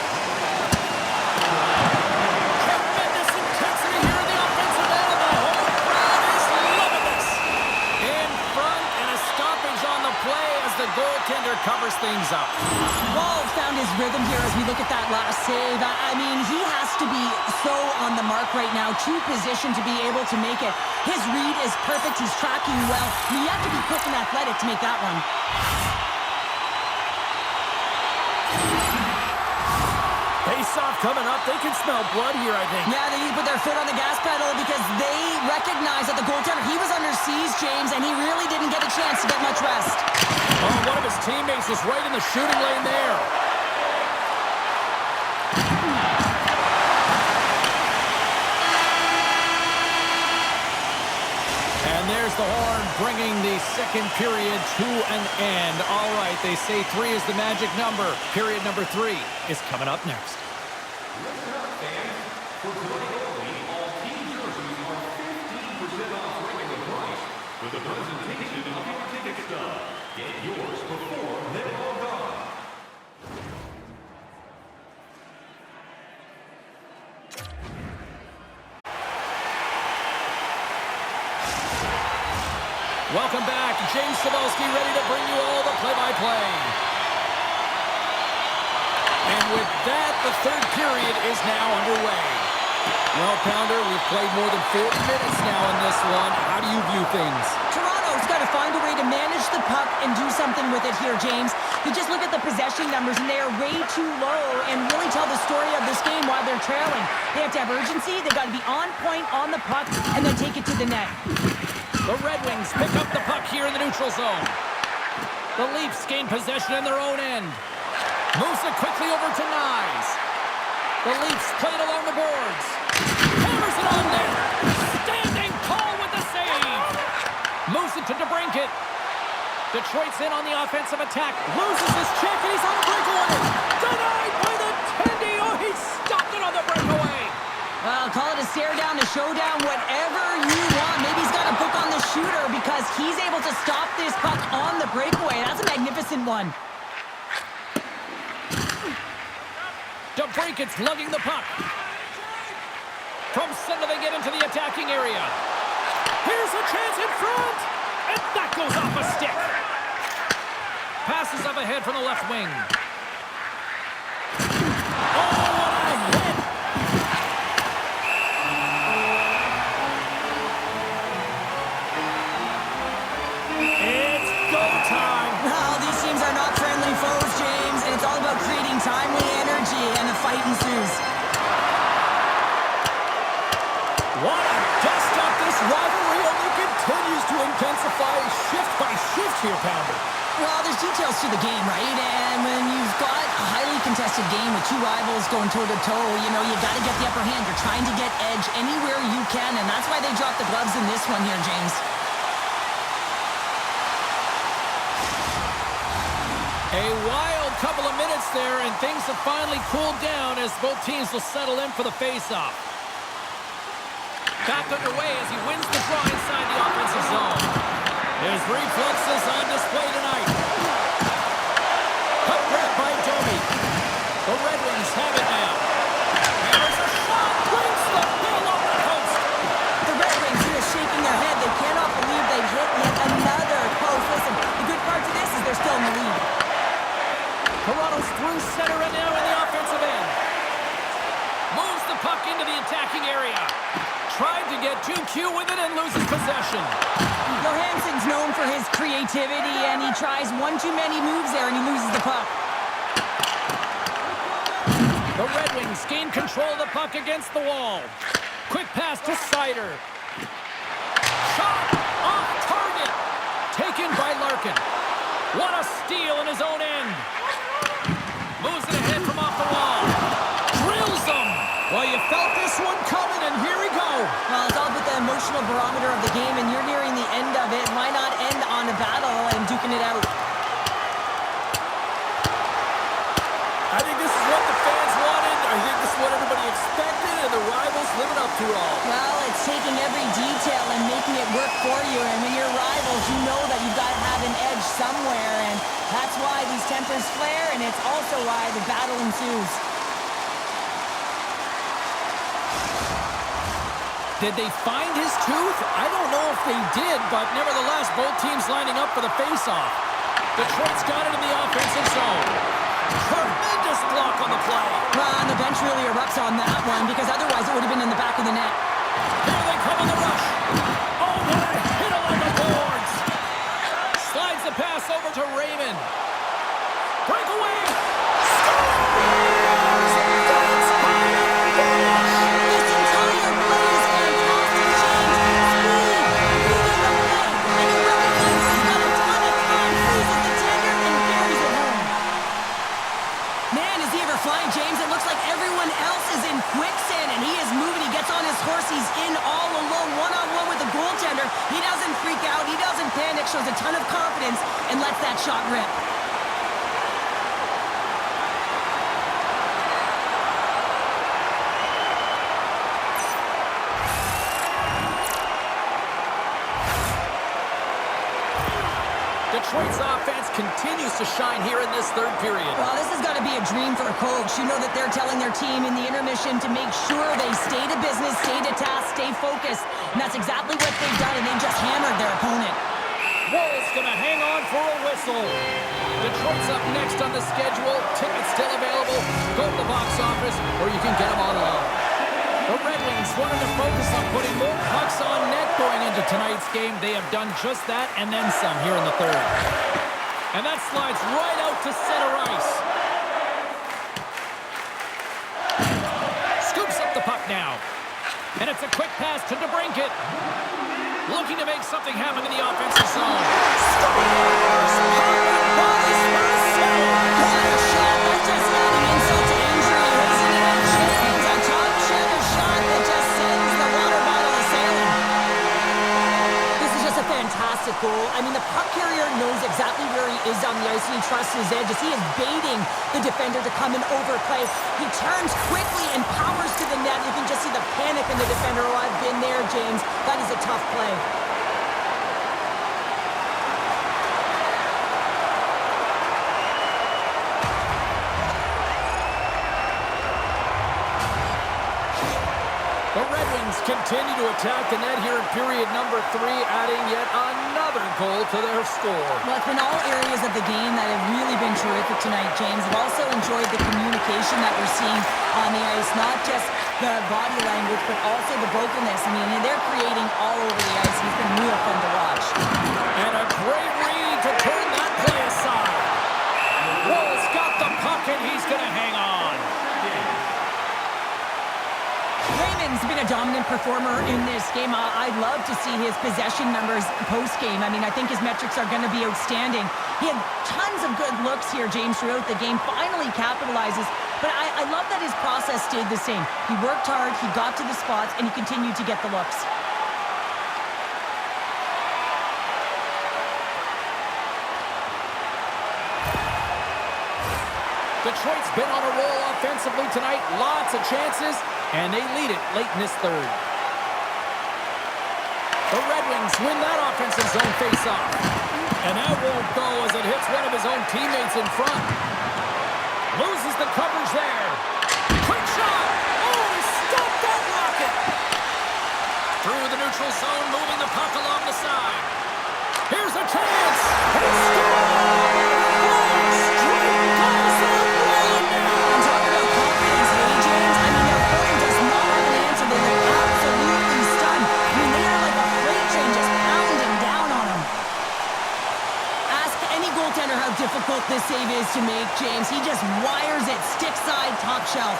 Speaker 1: The goaltender covers things up.
Speaker 2: Wall found his rhythm here as we look at that last save. I mean, he has to be so on the mark right now. True position to be able to make it. His read is perfect. He's tracking well. You have to be quick and athletic to make that one.
Speaker 1: Face-off coming up. They can smell blood here, I think.
Speaker 2: Yeah, they need to put their foot on the gas pedal because they recognize that the goaltender, he was under siege, James, and he really didn't get a chance to get much rest.
Speaker 1: Oh, one of his teammates is right in the shooting lane there. And there's the horn bringing the second period to an end. All right, they say 3 is the magic number. Period number 3 is coming up next.
Speaker 3: For tonight only, all team jerseys are 15% off regular price with the presentation of your ticket stub. Get yours before they're all gone.
Speaker 1: Welcome back. James Cybulski ready to bring you all the play-by-play. And with that, the third period is now underway. Well, Pounder, we've played more than 40 minutes now in this one. How do you view things?
Speaker 2: Toronto's got to find a way to manage the puck and do something with it here, James. You just look at the possession numbers, and they are way too low and really tell the story of this game while they're trailing. They have to have urgency. They've got to be on point on the puck and then take it to the net.
Speaker 1: The Red Wings pick up the puck here in the neutral zone. The Leafs gain possession in their own end. Moves it quickly over to Nyes. The Leafs play it along the boards. Hammers it on there. Standing tall with the save. Moves it to DeBrincat. Detroit's in on the offensive attack. Loses his check and he's on the breakaway. Denied by the Tendy. Oh, he stopped it on the breakaway.
Speaker 2: Well, call it a stare down, a showdown, whatever you want. Maybe he's got a book on the shooter because he's able to stop this puck on the breakaway. That's a magnificent one.
Speaker 1: DeBrincat's lugging the puck. From center, they get into the attacking area. Here's a chance in front. And that goes off a stick. Passes up ahead from the left wing. Oh, what a hit. It's go time.
Speaker 2: Well, these teams are not friendly foes, James, and it's all about creating timely energy, and the fight ensues.
Speaker 1: What a dust-up. This rivalry only continues to intensify shift by shift here, Pounder.
Speaker 2: Well, there's details to the game, right? And when you've got a highly contested game with two rivals going toe-to-toe, you know, you got to get the upper hand. You're trying to get edge anywhere you can, and that's why they dropped the gloves in this one here, James.
Speaker 1: A wild couple of minutes there, and things have finally cooled down as both teams will settle in for the face-off. Back underway as he wins the draw inside the offensive zone. His reflexes on display tonight. Cut grab by Domi. The Red Wings have it now. Hammers a shot, brings the bill off the post.
Speaker 2: The Red Wings here shaking their head. They cannot believe they've hit yet another post. Listen, the good part to this is they're still in the lead.
Speaker 1: Toronto's through center and now in the offensive end. Moves the puck into the attacking area. tried to get too cute with it and loses possession.
Speaker 2: Johansson's known for his creativity, and he tries one too many moves there, and he loses the puck.
Speaker 1: The Red Wings gain control of the puck against the wall. Quick pass to Sider. Shot off target. Taken by Larkin. What a steal in his own end. Moves it ahead from off the wall. Drills them. Well, you felt this one coming, and here we go.
Speaker 2: Well, it's all about the emotional barometer of the game, and you're nearing the end of it. Why not end on a battle and duking it out?
Speaker 1: I think this is what the fans wanted. I think this is what everybody expected, and the rivals living up to it all.
Speaker 2: Well, it's taking every detail and making it work for you. And when you're rivals, you know that you've got to have an edge somewhere. And that's why these tempers flare, and it's also why the battle ensues.
Speaker 1: Did they find his tooth? I don't know if they did, but nevertheless, both teams lining up for the face-off. Detroit's got it in the offensive zone. Tremendous block on the play.
Speaker 2: Well, and the bench really erupts on that one, because otherwise it would have been in the back of the net.
Speaker 1: Here they come on the rush. Oh, what a hit along the boards. Slides the pass over to Raymond. Breakaway. Scores! That's
Speaker 2: This entire play is fantastic, James. Speed, reading the play, and he really is. He's got a ton of time, freezes the tender, and carries it home. Man, is he ever flying, James? It looks like everyone else is in quicksand, and he is moving. He gets on his horse. He's in all alone, one-on-one with the goaltender. He doesn't freak out. He doesn't panic. Shows a ton of confidence and lets that shot rip.
Speaker 1: Detroit's offense continues to shine here in this third period.
Speaker 2: Well, this has got to be a dream for a coach. You know that they're telling their team in the intermission to make sure they stay to business, stay to task, stay focused. And that's exactly what they've done, and they just hammered their opponent.
Speaker 1: Wolves going to hang on for a whistle. Detroit's up next on the schedule. Tickets still available. Go to the box office, or you can get them online. The Red Wings wanted to focus on putting more pucks on net going into tonight's game. They have done just that and then some here in the third. And that slides right out to center ice. Scoops up the puck now. And it's a quick pass to DeBrincat. Looking to make something happen in the offensive zone. Scores! Body smash!
Speaker 2: What a shot! That's just adding insult to injury, isn't it? James, a top shelter shot that just sends the water bottle a-sailing. This is just a fantastic goal. I mean, the puck carrier knows exactly where he is on the ice, and he trusts his edge as he is baiting the defender to come and overplay. He turns quickly and powers to the net. You can just see the panic in the defender. Oh, I've been there, James. That is a tough play.
Speaker 1: The Red Wings continue to attack the net here in period number 3, adding yet another goal to their score.
Speaker 2: Well, it's been all areas of the game that have really been terrific tonight, James. I've also enjoyed the communication that we're seeing on the ice, not just the body language, but also the vocalness. I mean, they're creating all over the ice, and it's been real fun to watch.
Speaker 1: And a great read to turn that play aside. Wolves got the puck, and he's going to hang on.
Speaker 2: Raymond's been a dominant performer in this game. I'd love to see his possession numbers post-game. I mean, I think his metrics are going to be outstanding. He had tons of good looks here, James, throughout the game. Finally capitalizes. But I love that his process stayed the same. He worked hard, he got to the spots, and he continued to get the looks.
Speaker 1: Detroit's been on a roll offensively tonight. Lots of chances, and they lead it late in this third. The Red Wings win that offensive zone face-off. And that won't go as it hits one of his own teammates in front. Loses the coverage there. Quick shot! Oh, he stopped that rocket! Through the neutral zone, moving the puck along the side. Here's a chance! He scores!
Speaker 2: goaltender how difficult this save is to make, James. He just wires it stick side, top shelf.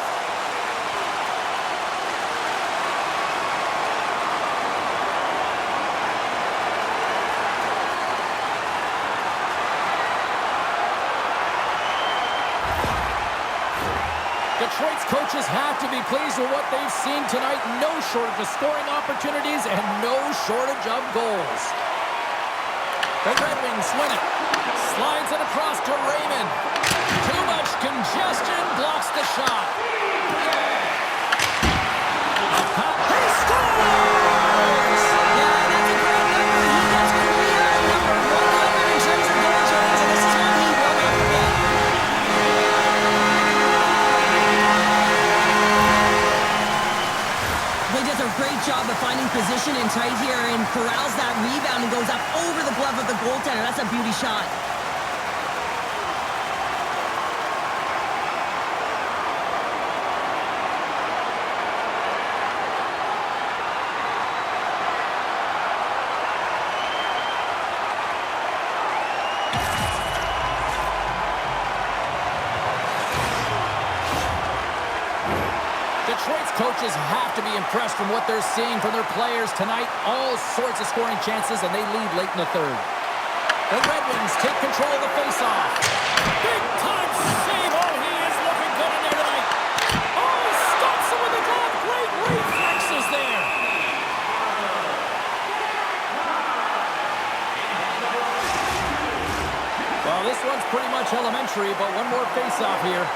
Speaker 1: Detroit's coaches have to be pleased with what they've seen tonight. No shortage of scoring opportunities and no shortage of goals. The Red Wings win it. Slides it across to Raymond. Too much congestion, blocks the shot. He scores!
Speaker 2: Yeah, that's a great number. He gets career number 100 in terms of goal, James, and this is one he will not forget. He does a great job of finding position and tight here and corrals that rebound and goes up over the glove of the goaltender. That's a beauty shot.
Speaker 1: Detroit's coaches have to be impressed from what they're seeing from their players tonight. All sorts of scoring chances, and they lead late in the third. The Red Wings take control of the faceoff. Big-time save. Oh, he is looking good in there tonight. Oh, he stops him with a glove. Great reflexes there. Well, this one's pretty much elementary, but one more faceoff here.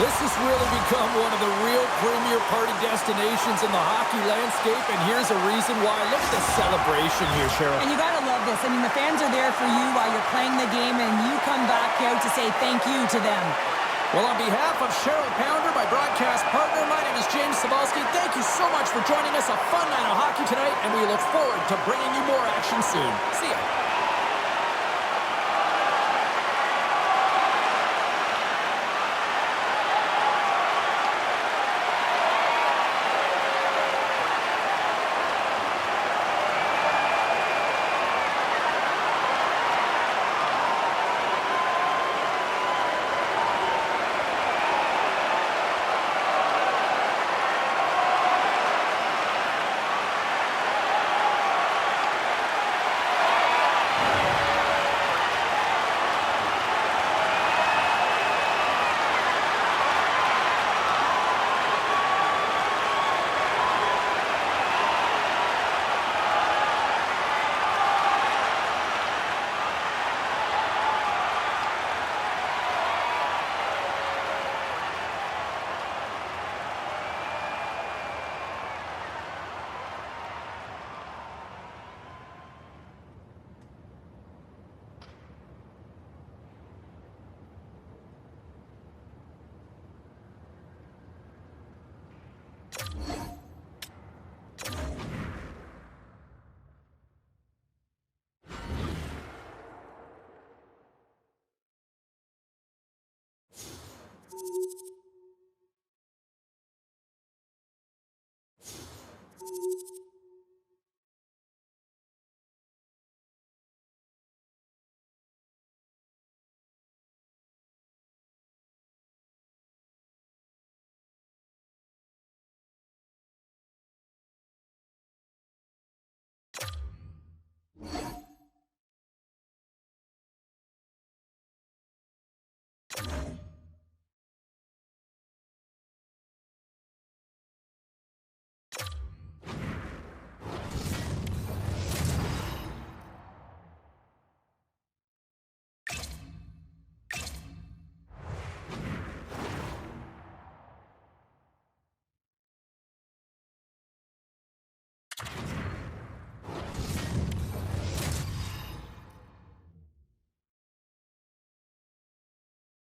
Speaker 1: This has really become one of the real premier party destinations in the hockey landscape, and here's a reason why. Look at the celebration here, Cheryl.
Speaker 2: And you got to love this. I mean, the fans are there for you while you're playing the game, and you come back out to say thank you to them.
Speaker 1: Well, on behalf of Cheryl Pounder, my broadcast partner, my name is James Cebulski. Thank you so much for joining us. A fun night of hockey tonight, and we look forward to bringing you more action soon. See ya.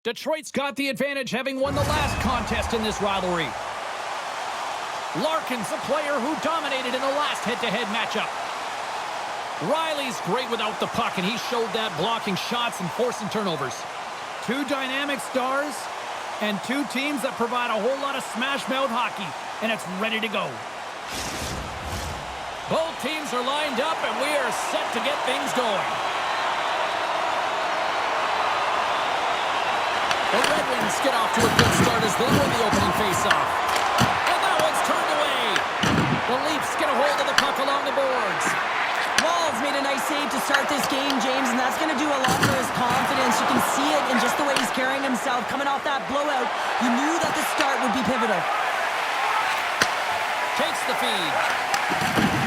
Speaker 1: Detroit's got the advantage, having won the last contest in this rivalry. Larkin's a player who dominated in the last head-to-head matchup. Riley's great without the puck, and he showed that blocking shots and forcing turnovers. Two dynamic stars and two teams that provide a whole lot of smash-mouth hockey, and it's ready to go. Both teams are lined up, and we are set to get things going. The Red Wings get off to a good start as they win the opening faceoff. And that one's turned away. The Leafs get a hold of the puck along the boards.
Speaker 2: Wall's made a nice save to start this game, James, and that's going to do a lot for his confidence. You can see it in just the way he's carrying himself. Coming off that blowout, you knew that the start would be pivotal.
Speaker 1: Takes the feed.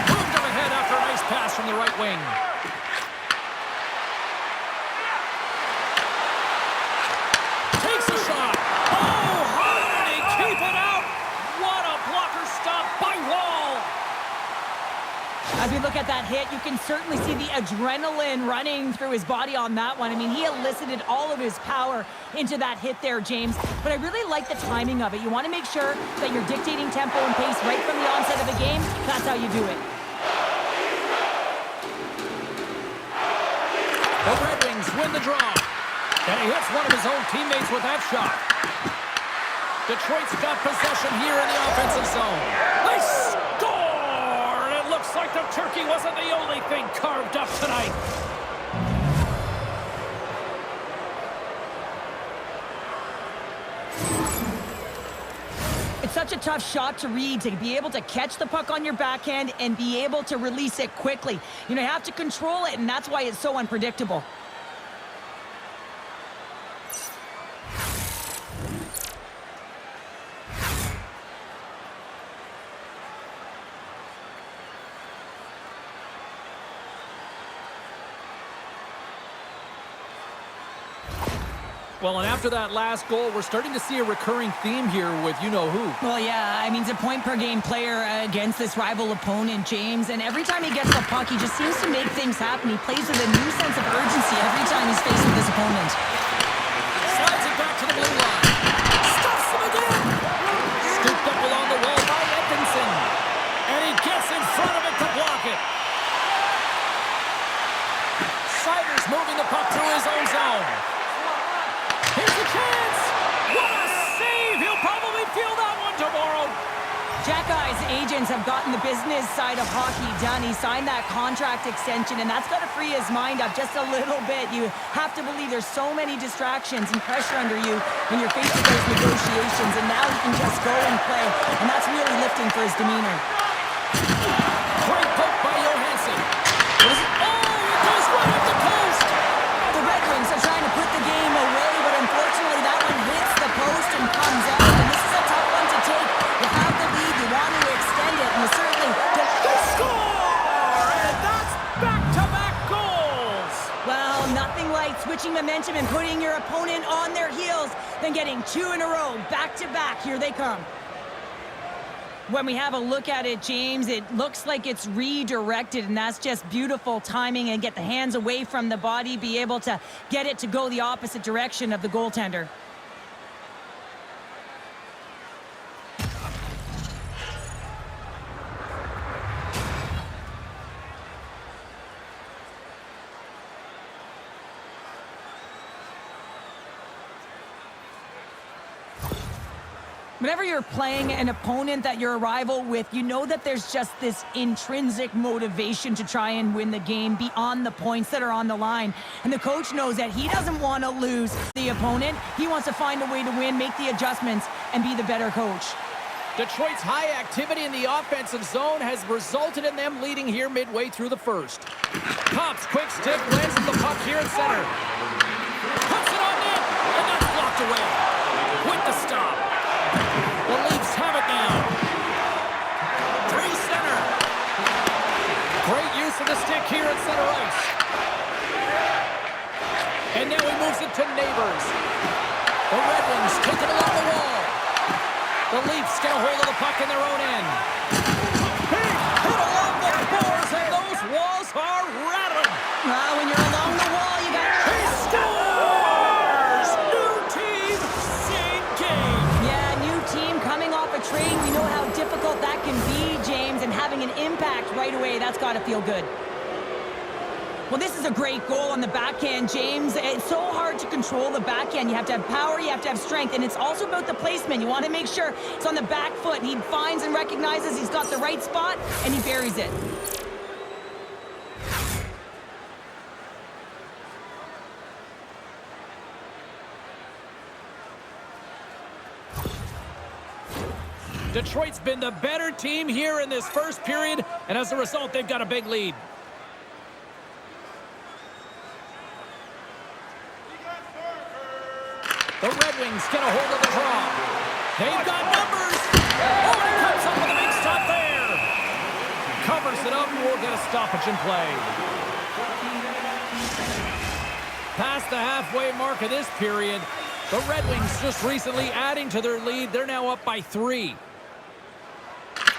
Speaker 1: Moved him ahead after a nice pass from the right wing. Takes a shot. Oh, how did he keep it out? What a blocker stop by Wall.
Speaker 2: As we look at that hit, you can certainly see the adrenaline running through his body on that one. I mean, he elicited all of his power into that hit there, James. But I really like the timing of it. You want to make sure that you're dictating tempo and pace right from the onset of the game. That's how you do it.
Speaker 1: The Red Wings win the draw. And he hits one of his own teammates with that shot. Detroit's got possession here in the offensive zone. They score! It looks like the turkey wasn't the only thing carved up tonight.
Speaker 2: It's such a tough shot to read, to be able to catch the puck on your backhand and be able to release it quickly. You know, you have to control it, and that's why it's so unpredictable.
Speaker 1: Well, and after that last goal, we're starting to see a recurring theme here with you-know-who.
Speaker 2: Well, yeah, I mean, he's a point-per-game player against this rival opponent, James, and every time he gets the puck, he just seems to make things happen. He plays with a new sense of urgency every time he's facing this opponent.
Speaker 1: Slides it back to the blue line. Stuffs him again! Scooped up along the wall by Edmondson. And he gets in front of it to block it. Sider's moving the puck through his own zone. Here's the chance! What a save! He'll probably feel that one tomorrow.
Speaker 2: Jack Eye's agents have gotten the business side of hockey done. He signed that contract extension, and that's got to free his mind up just a little bit. You have to believe there's so many distractions and pressure under you when you're facing those negotiations, and now he can just go and play, and that's really lifting for his demeanor.
Speaker 1: Great poke by Johansson. Oh, it goes right up the post!
Speaker 2: The Red Wings are trying to put the game away, but unfortunately that one hits the post and comes out, and this is a tough one to take. You have the lead, you want to extend it, and you certainly don't.
Speaker 1: They score! And that's back-to-back goals!
Speaker 2: Well, nothing like switching momentum and putting your opponent on their heels than getting two in a row, back-to-back. Here they come. When we have a look at it, James, it looks like it's redirected, and that's just beautiful timing, and get the hands away from the body, be able to get it to go the opposite direction of the goaltender. Whenever you're playing an opponent that you're a rival with, you know that there's just this intrinsic motivation to try and win the game beyond the points that are on the line. And the coach knows that he doesn't want to lose the opponent. He wants to find a way to win, make the adjustments, and be the better coach.
Speaker 1: Detroit's high activity in the offensive zone has resulted in them leading here midway through the first. Pops quick stick, lands the puck here in center. Puts it on net, and that's blocked away. With the stop. The Leafs have it now. Through center. Great use of the stick here at center ice. And now he moves it to Neighbors. The Red Wings take it along the wall. The Leafs get a hold of the puck in their own end. Big hit along the boards, and those walls are rattling.
Speaker 2: Well, when you're along the wall, you got...
Speaker 1: He scores! New team, same game.
Speaker 2: Yeah, new team coming off a trade. We know how difficult that impact right away. That's got to feel good. Well, this is a great goal on the backhand, James. It's so hard to control the backhand. You have to have power, you have to have strength, and it's also about the placement. You want to make sure it's on the back foot. He finds and recognizes he's got the right spot, and he buries it.
Speaker 1: Detroit's been the better team here in this first period, and as a result, they've got a big lead. The Red Wings get a hold of the draw. They've got numbers. Oh, he comes up with a big stop there. Covers it up, and we'll get a stoppage in play. Past the halfway mark of this period, the Red Wings just recently adding to their lead. They're now up by 3.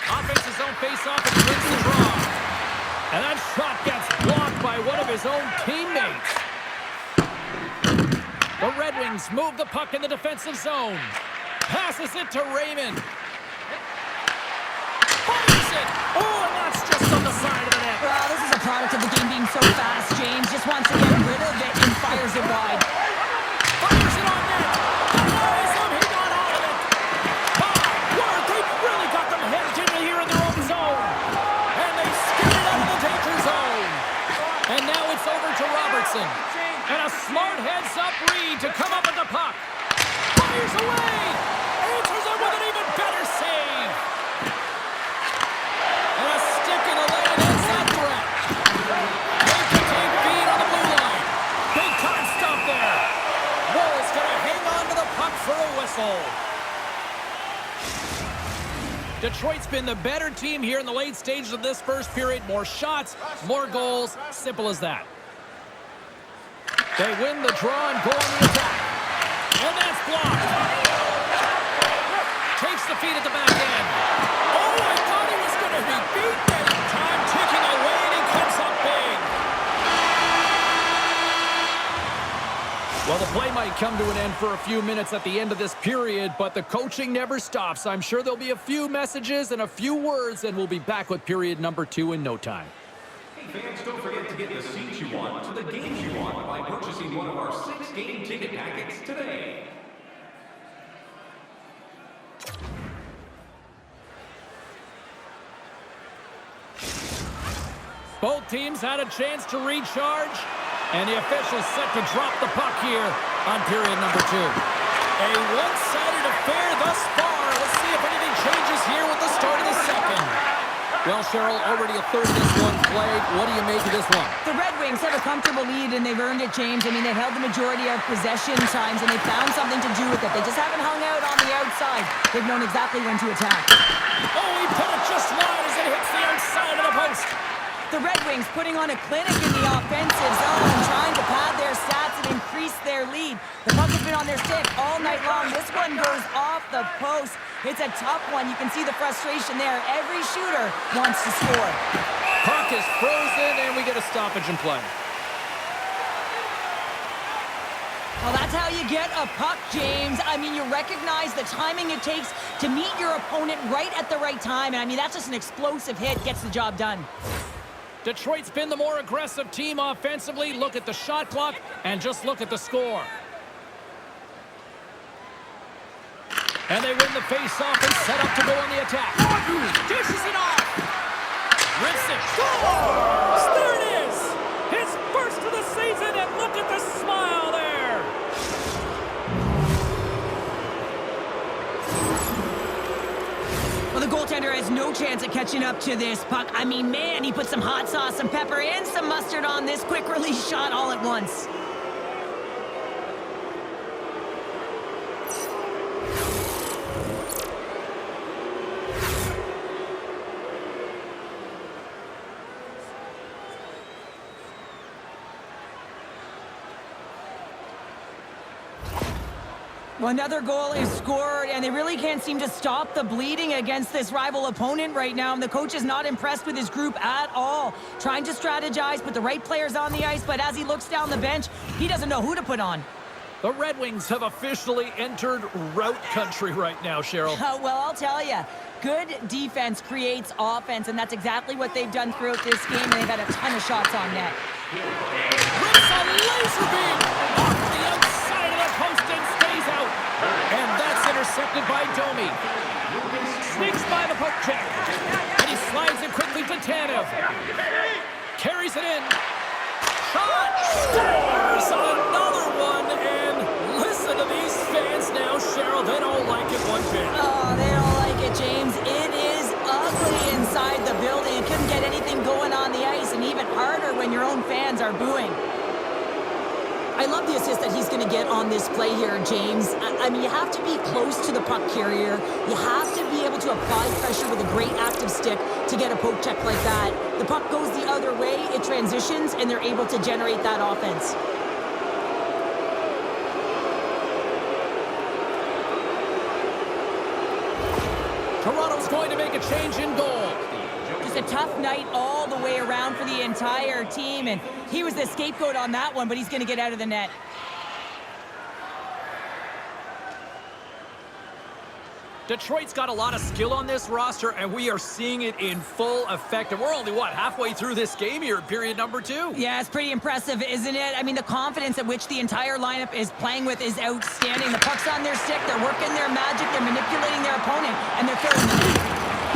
Speaker 1: Offensive zone face-off and wins the draw. And that shot gets blocked by one of his own teammates. The Red Wings move the puck in the defensive zone. Passes it to Raymond. Fires it! Oh, and that's just on the side of the net.
Speaker 2: Well, this is a product of the game being so fast. James just wants to get rid of it and fires it wide.
Speaker 1: Fires it on net. Denies him. He got out of it. My word, they've really got them hedged in here in their own zone. And they skated out of the danger zone. And now it's over to Robertson. And a smart heads-up read to come up with the puck. Fires away. Answers it with an even better save. And a stick in the lane ends that threat. They can take feed on the blue line. Big time stop there. Wool's going to hang on to the puck for a whistle. Detroit's been the better team here in the late stages of this first period. More shots, more goals. Simple as that. They win the draw and go on the attack. And that's blocked. Takes the feed at the back end. Oh, I thought he was going to be beaten. Time ticking away, and he comes up big. Well, the play might come to an end for a few minutes at the end of this period, but the coaching never stops. I'm sure there'll be a few messages and a few words, and we'll be back with period number 2 in no time.
Speaker 3: Fans, don't forget to get the seats you want to the games you want by purchasing one of our 6-game ticket packets today.
Speaker 1: Both teams had a chance to recharge, and the officials set to drop the puck here on period number 2. A one-sided affair thus far. Let's see if anything changes here with the start of the second. Well, Cheryl, already a third of this one played. What do you make of this one?
Speaker 2: The Red Wings have a comfortable lead, and they've earned it, James. I mean, they've held the majority of possession times, and they found something to do with it. They just haven't hung out on the outside. They've known exactly when to attack.
Speaker 1: Oh, he put it just wide as it hits the outside of the post.
Speaker 2: The Red Wings putting on a clinic in the offensive zone, trying to pad their stats and increase their lead. The puck has been on their stick all night long. This one goes off the post. It's a tough one. You can see the frustration there. Every shooter wants to score.
Speaker 1: Puck is frozen, and we get a stoppage in play.
Speaker 2: Well, that's how you get a puck, James. I mean, you recognize the timing it takes to meet your opponent right at the right time. And I mean, that's just an explosive hit. Gets the job done.
Speaker 1: Detroit's been the more aggressive team offensively. Look at the shot clock and just look at the score. And they win the face-off and set up to go on the attack. Dishes it off. Rips it. Scores! There it is. His first of the season, and look at the smile there.
Speaker 2: Well, the goaltender has no chance at catching up to this puck. I mean, man, he put some hot sauce, some pepper, and some mustard on this quick release shot all at once. Well, another goal is scored, and they really can't seem to stop the bleeding against this rival opponent right now. And the coach is not impressed with his group at all. Trying to strategize, put the right players on the ice, but as he looks down the bench, he doesn't know who to put on.
Speaker 1: The Red Wings have officially entered rout country right now, Cheryl.
Speaker 2: Well, I'll tell you, good defense creates offense, and that's exactly what they've done throughout this game, and they've had a ton of shots on net.
Speaker 1: Rips a laser beam off the outside of the post and stays out. And that's intercepted by Domi. Sneaks by the poke check. And he slides it quickly to Tanev. Carries it in. Shot! Scores another one. And listen to these fans now, Cheryl. They don't like it one bit.
Speaker 2: Oh, they don't like it, James. It is ugly inside the building. It couldn't get anything going on the ice, and even harder when your own fans are booing. I love the assist that he's going to get on this play here, James. I mean, you have to be close to the puck carrier. You have to be able to apply pressure with a great active stick to get a poke check like that. The puck goes the other way, it transitions, and they're able to generate that offense.
Speaker 1: Toronto's going to make a change in goal.
Speaker 2: Just a tough night all the way around for the entire team, and he was the scapegoat on that one, but he's going to get out of the net.
Speaker 1: Detroit's got a lot of skill on this roster, and we are seeing it in full effect. And we're only, halfway through this game here, period number 2.
Speaker 2: Yeah, it's pretty impressive, isn't it? I mean, the confidence at which the entire lineup is playing with is outstanding. The puck's on their stick, they're working their magic, they're manipulating their opponent, and they're filling the net.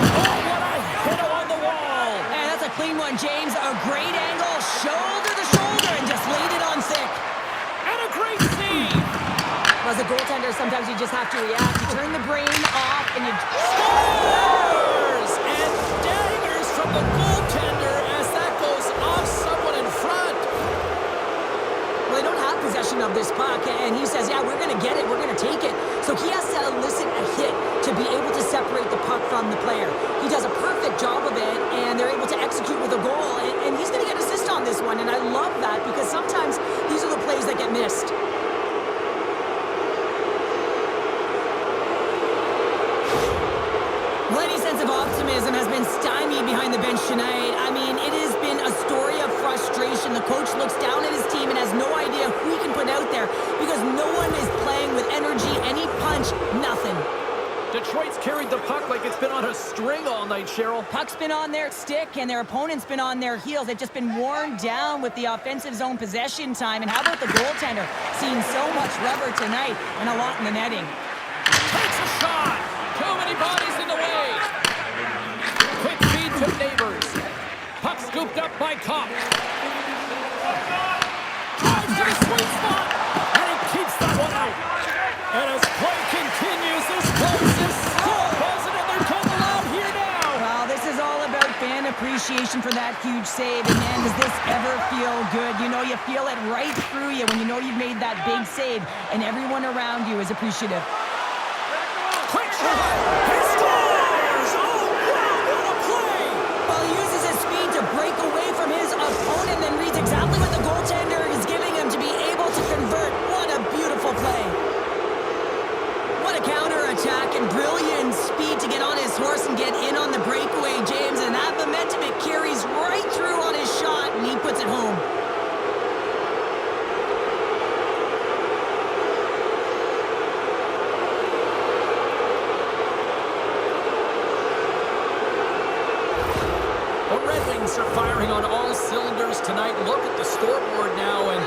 Speaker 1: Oh, what a hit on the wall!
Speaker 2: And that's a clean one, James. A great angle, shoulder to shoulder, and just laid it on thick.
Speaker 1: And a great save!
Speaker 2: As a goaltender, sometimes you just have to react. You turn the brain off, and you...
Speaker 1: Scores! And daggers from the goaltender as that goes off someone in front.
Speaker 2: Well, they don't have possession of this puck, and he says, yeah, we're going to get it, we're going to take it. So he has to elicit a hit to be able to separate the puck from the player. He does a perfect job of it, and they're able to execute with a goal, and he's going to get an assist on this one, and I love that because sometimes these are the plays that get missed. Any sense of optimism has been stymied behind the bench tonight. I mean, it has been a story of frustration. The coach looks down at his team and has no idea who he can put out there because no one is playing with energy, any punch, nothing.
Speaker 1: Detroit's carried the puck like it's been on a string all night, Cheryl.
Speaker 2: Puck's been on their stick and their opponent's been on their heels. They've just been worn down with the offensive zone possession time. And how about the goaltender? Seeing so much rubber tonight and a lot in the netting.
Speaker 1: Takes a shot! Too many bodies in the way! Quick feed to Neighbors. Puck scooped up by Kopp. Drives to the sweet spot! And he keeps that one out. And as play continues, this place is still buzzing and they're coming out here now!
Speaker 2: Well, this is all about fan appreciation for that huge save. And man, does this ever feel good? You know, you feel it right through you when you know you've made that big save and everyone around you is appreciative.
Speaker 1: Quick shot! He scores! Oh, wow, what a play!
Speaker 2: Well, he uses his speed to break away from his opponent and reads exactly what the goaltender is giving him to be able to convert. What a beautiful play. What a counter-attack and brilliant speed to get on his horse and get in on the breakaway, James. And that momentum, it carries right through on his shot, and he puts it home.
Speaker 1: Are firing on all cylinders tonight. Look at the scoreboard now, and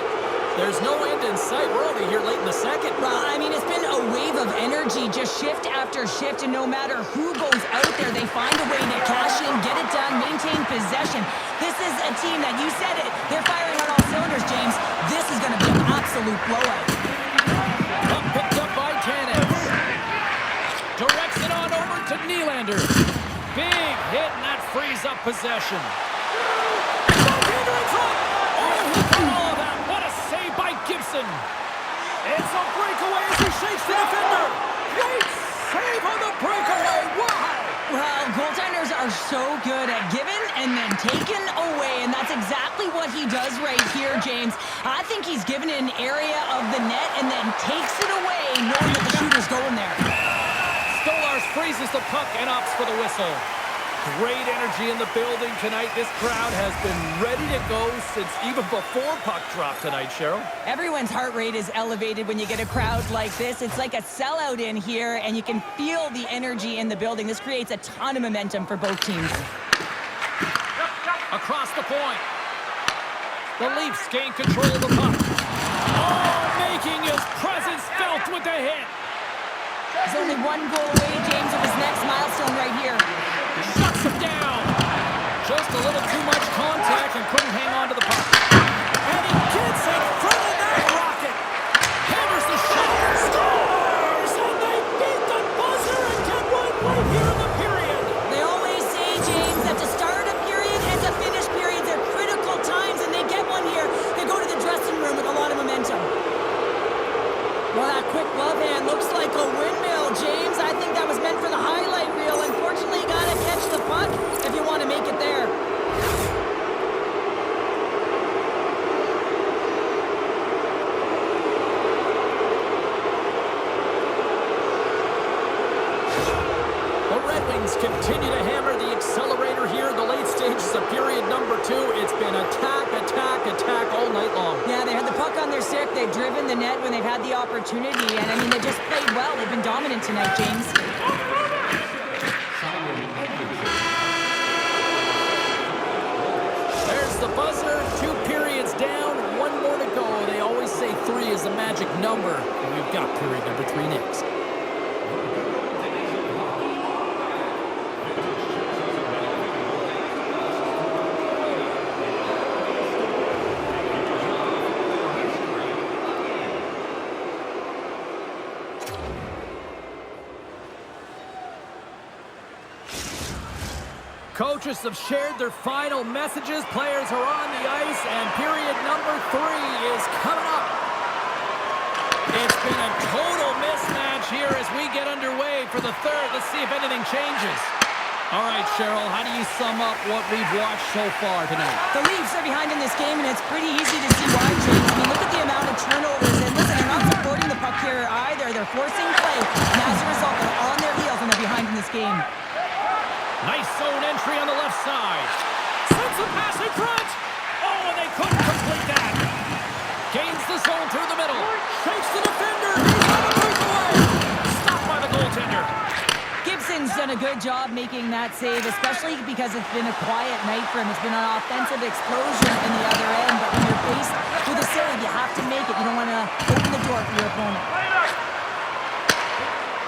Speaker 1: there's no end in sight. We're only here late in the second.
Speaker 2: Well, I mean, it's been a wave of energy, just shift after shift, and no matter who goes out there, they find a way to cash in, get it done, maintain possession. This is a team that, you said it, they're firing on all cylinders, James. This is going to be an absolute blowout.
Speaker 1: Up picked up by Tanev. Directs it on over to Nylander. Big hit, and that frees up possession. What a save by Gibson. It's a breakaway as he shakes the defender. Great save on the breakaway. Wow.
Speaker 2: Well, goaltenders are so good at giving and then taking away, and that's exactly what he does right here, James. I think he's given an area of the net and then takes it away, knowing that the shooter's going there.
Speaker 1: Stolarz freezes the puck and opts for the whistle. Great energy in the building tonight. This crowd has been ready to go since even before puck drop tonight, Cheryl.
Speaker 2: Everyone's heart rate is elevated when you get a crowd like this. It's like a sellout in here, and you can feel the energy in the building. This creates a ton of momentum for both teams.
Speaker 1: Across the point. The Leafs gain control of the puck. Oh, making his presence felt with the hit.
Speaker 2: He's only one goal away, James, of his next milestone right here.
Speaker 1: Shuts him down. Just a little too much contact and couldn't hang on to the puck. And he gets in front of that rocket. Hammers the shot. Scores! And they beat the buzzer and get one right here in the period.
Speaker 2: They always say, James, that to start a period and to finish periods are critical times, and they get one here. They go to the dressing room with a lot of momentum. Well, that quick glove hand looks like a windmill, James. I think that was meant for the highlight reel. Unfortunately, you gotta catch the puck if you want to make it there.
Speaker 1: The Red Wings continue to hammer the accelerator here in the late stages of period number 2. It's been attack, attack, attack all night long.
Speaker 2: Yeah, they had the puck on their stick. They've driven the net when they've had the opportunity. And, I mean, they just played well. They've been dominant tonight, James.
Speaker 1: There's the buzzer. 2 periods down. 1 more to go. They always say 3 is the magic number. And we've got period number 3 next. Coaches have shared their final messages. Players are on the ice, and period number 3 is coming up. It's been a total mismatch here as we get underway for the third. Let's see if anything changes. All right, Cheryl, how do you sum up what we've watched so far tonight?
Speaker 2: The Leafs are behind in this game, and it's pretty easy to see why, James. I mean, look at the amount of turnovers. And listen, they're not supporting the puck here either. They're forcing play, and as a result, they're on their heels, and they're behind in this game.
Speaker 1: Nice zone entry on the left side. Sends the pass in front. Oh, and they couldn't complete that. Gains the zone through the middle. Shakes the defender. He's on a breakaway. Stopped by the goaltender.
Speaker 2: Gibson's done a good job making that save, especially because it's been a quiet night for him. It's been an offensive explosion in the other end, but when you're faced with a save, you have to make it. You don't want to open the door for your opponent.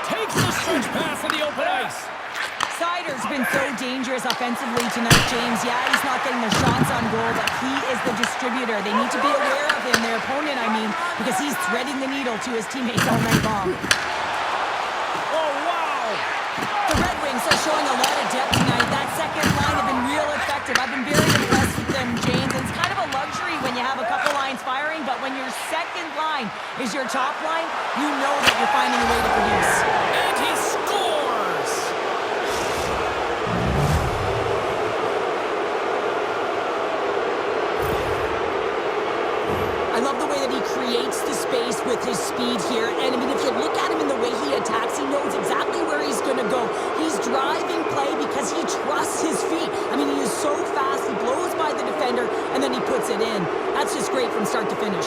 Speaker 1: Takes the stretch pass in the open ice.
Speaker 2: Sider's been so dangerous offensively tonight, James. Yeah, he's not getting the shots on goal, but he is the distributor. They need to be aware of him, their opponent, I mean, because he's threading the needle to his teammates all night long.
Speaker 1: Oh, wow!
Speaker 2: The Red Wings are showing a lot of depth tonight. That second line have been real effective. I've been very impressed with them, James. And it's kind of a luxury when you have a couple lines firing, but when your second line is your top line, you know that you're finding a way to produce.
Speaker 1: And he scores!
Speaker 2: I love the way that he creates the space with his speed here. And I mean, if you look at him in the way he attacks, he knows exactly where he's going to go. He's driving play because he trusts his feet. I mean, he is so fast. He blows by the defender, and then he puts it in. That's just great from start to finish.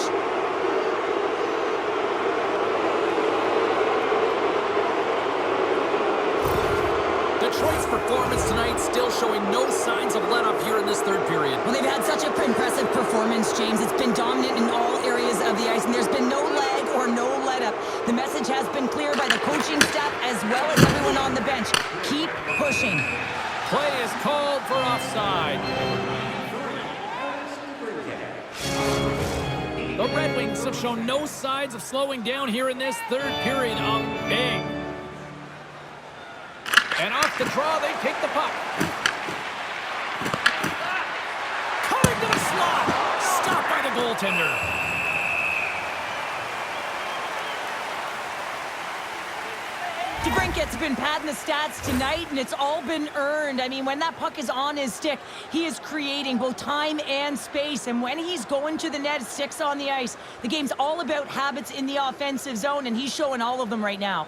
Speaker 1: Detroit's performance tonight still showing no signs of let-up here in this third period.
Speaker 2: Well, they've had such an impressive performance, James. It's been dominant in all areas of the ice, and there's been no lag or no let-up. The message has been clear by the coaching staff as well as everyone on the bench. Keep pushing.
Speaker 1: Play is called for offside. The Red Wings have shown no signs of slowing down here in this third period. Up big. And off the draw, they take the puck. Coming to the slot. Stopped by the goaltender.
Speaker 2: DeBrincat's been padding the stats tonight, and it's all been earned. I mean, when that puck is on his stick, he is creating both time and space. And when he's going to the net, sticks on the ice, the game's all about habits in the offensive zone, and he's showing all of them right now.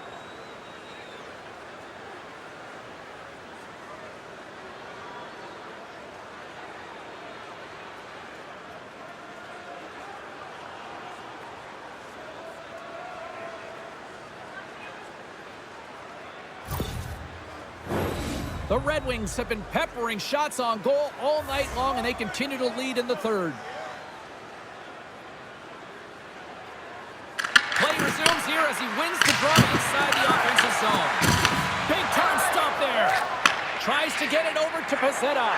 Speaker 1: The Red Wings have been peppering shots on goal all night long, and they continue to lead in the third. Play resumes here as he wins the draw inside the offensive zone. Big time stop there. Tries to get it over to Pezzetta.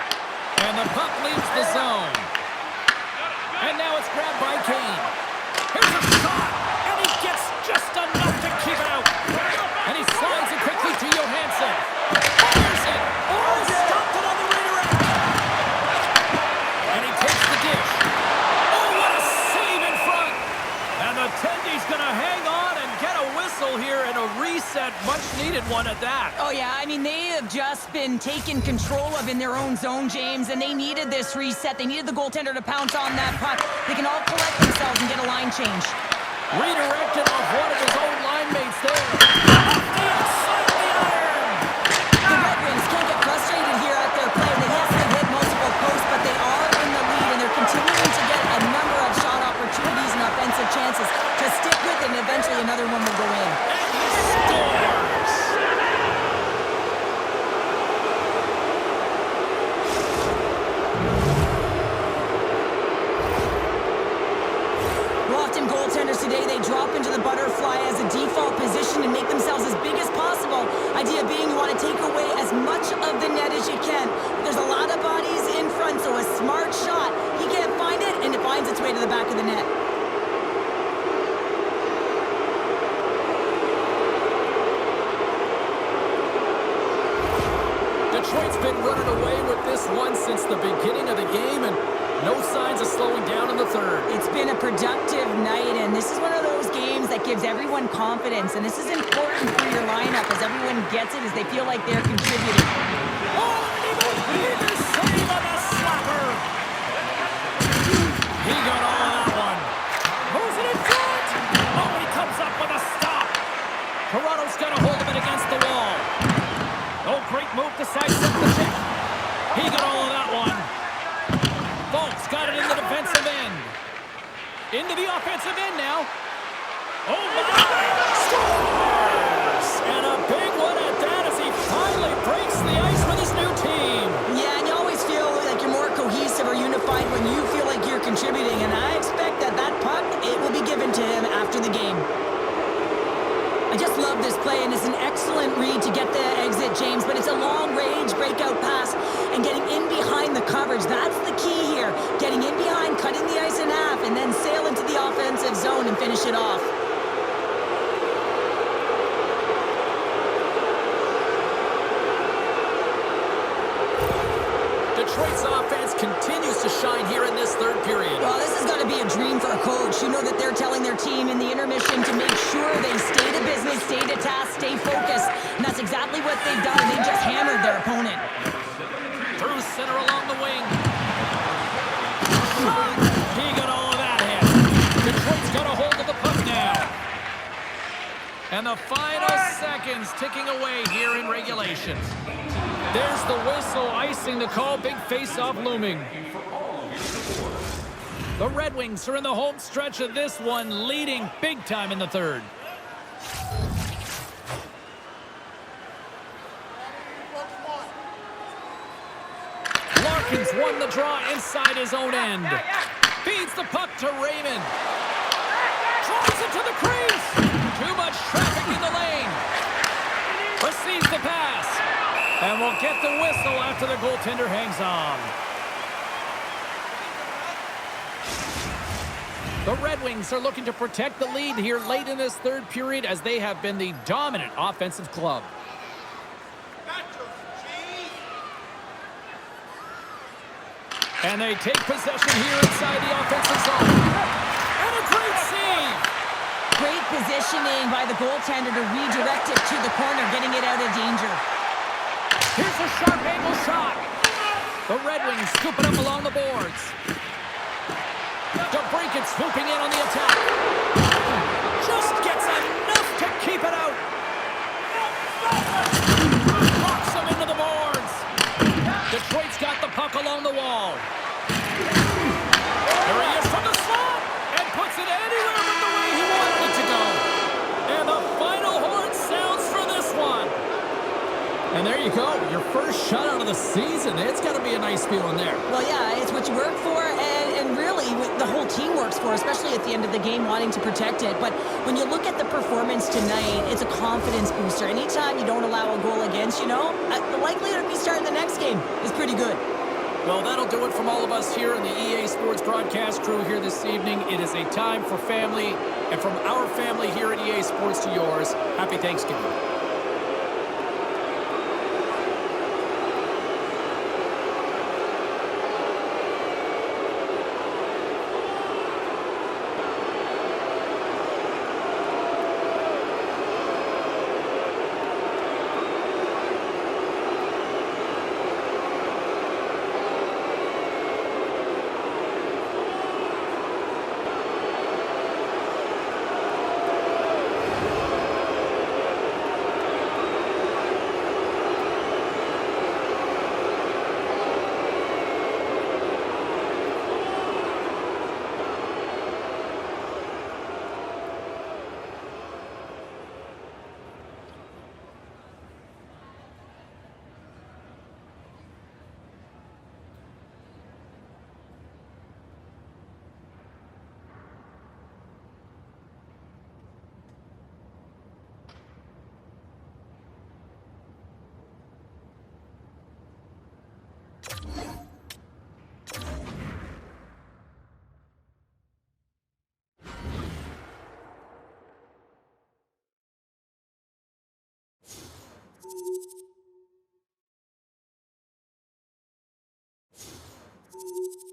Speaker 1: And the puck leaves the zone. And now it's grabbed by Kane. Here's a shot. And he gets just enough to keep it out. And he slides it quickly to Johansson. Fires it. Oh, stopped it on the redirect. And he takes the dish. Oh, what a save in front. And the Tendy's going to hang on and get a whistle here and a reset. Much needed one at that.
Speaker 2: Oh, yeah. I mean, they have just been taken control of in their own zone, James, and they needed this reset. They needed the goaltender to pounce on that puck. They can all collect themselves and get a line change.
Speaker 1: Redirected off one of his own line mates there. Off the outside of the iron.
Speaker 2: The Red Wings can't get frustrated here at their play. Yes, they've hit multiple posts, but they are in the lead, and they're continuing to get a number of shot opportunities and offensive chances to stick with it, and eventually another one will go in.
Speaker 1: Scores.
Speaker 2: Often goaltenders today, they drop into the butterfly as a default position and make themselves as big as possible. Idea being you want to take away as much of the net as you can. There's a lot of bodies in front, so a smart shot, he can't find it, and it finds its way to the back of the net.
Speaker 1: Detroit's been running away with this one since the beginning of the game, and no signs of slowing down in the third.
Speaker 2: It's been a productive night, and this is one of those games that gives everyone confidence, and this is important for your lineup as everyone gets it, as they feel like they're contributing.
Speaker 1: Oh, and he save on the slapper. He got all of that one. Moves it in front. Oh, he comes up with a stop. Toronto's got a hold of it against the wall. Oh, great move to sidestep the check. He got all of that one. Folks got it in the defensive end. Into the offensive end now. Oh, my! Scores! And a big one at that as he finally breaks the ice with his new team.
Speaker 2: Yeah, and you always feel like you're more cohesive or unified when you feel like you're contributing, and I expect that that puck, it will be given to him after the game. I just love this play, and it's an excellent read to get the exit, James, but it's a long-range breakout pass, and getting in behind the coverage, that's the key here. Getting in behind, cutting the ice in half, and then sail into the offensive zone and finish it off.
Speaker 1: Detroit's offense continues to shine here in this third period.
Speaker 2: Well, this has got to be a dream for a coach. You know that they're telling their team in the intermission to make sure they stay to business, stay to task, stay focused. And that's exactly what they've done. They just hammered their opponent.
Speaker 1: Through center along the wing. He got all of that hit. Detroit's got a hold of the puck now. And the final seconds ticking away here in regulation. There's the whistle, icing the call, big face-off looming. The Red Wings are in the home stretch of this one, leading big time in the third. Larkins won the draw inside his own end. Feeds the puck to Raymond. Drives it to the crease. Too much traffic in the lane. Receives the pass. And we'll get the whistle after the goaltender hangs on. The Red Wings are looking to protect the lead here late in this third period as they have been the dominant offensive club. And they take possession here inside the offensive zone. And a great save!
Speaker 2: Great positioning by the goaltender to redirect it to the corner, getting it out of danger.
Speaker 1: Here's a sharp angle shot. The Red Wings scoop it up along the boards. DeBrincat swooping in on the attack. Just gets enough to keep it out. Locks him into the boards. Detroit's got the puck along the wall. There he is from the slot and puts it anywhere but the way he wanted it to go. And the final horn sounds for this one. And there you go, your first shutout of the season. It's got to be a nice feeling there.
Speaker 2: Well, yeah, it's what you work for, and really what the whole team works for, especially at the end of the game, wanting to protect it. But when you look at the performance tonight, it's a confidence booster. Anytime you don't allow a goal against, the likelihood of me starting the next game is pretty good.
Speaker 1: Well, that'll do it from all of us here in the EA Sports broadcast crew here this evening. It is a time for family, and from our family here at EA Sports to yours, happy Thanksgiving.
Speaker 4: You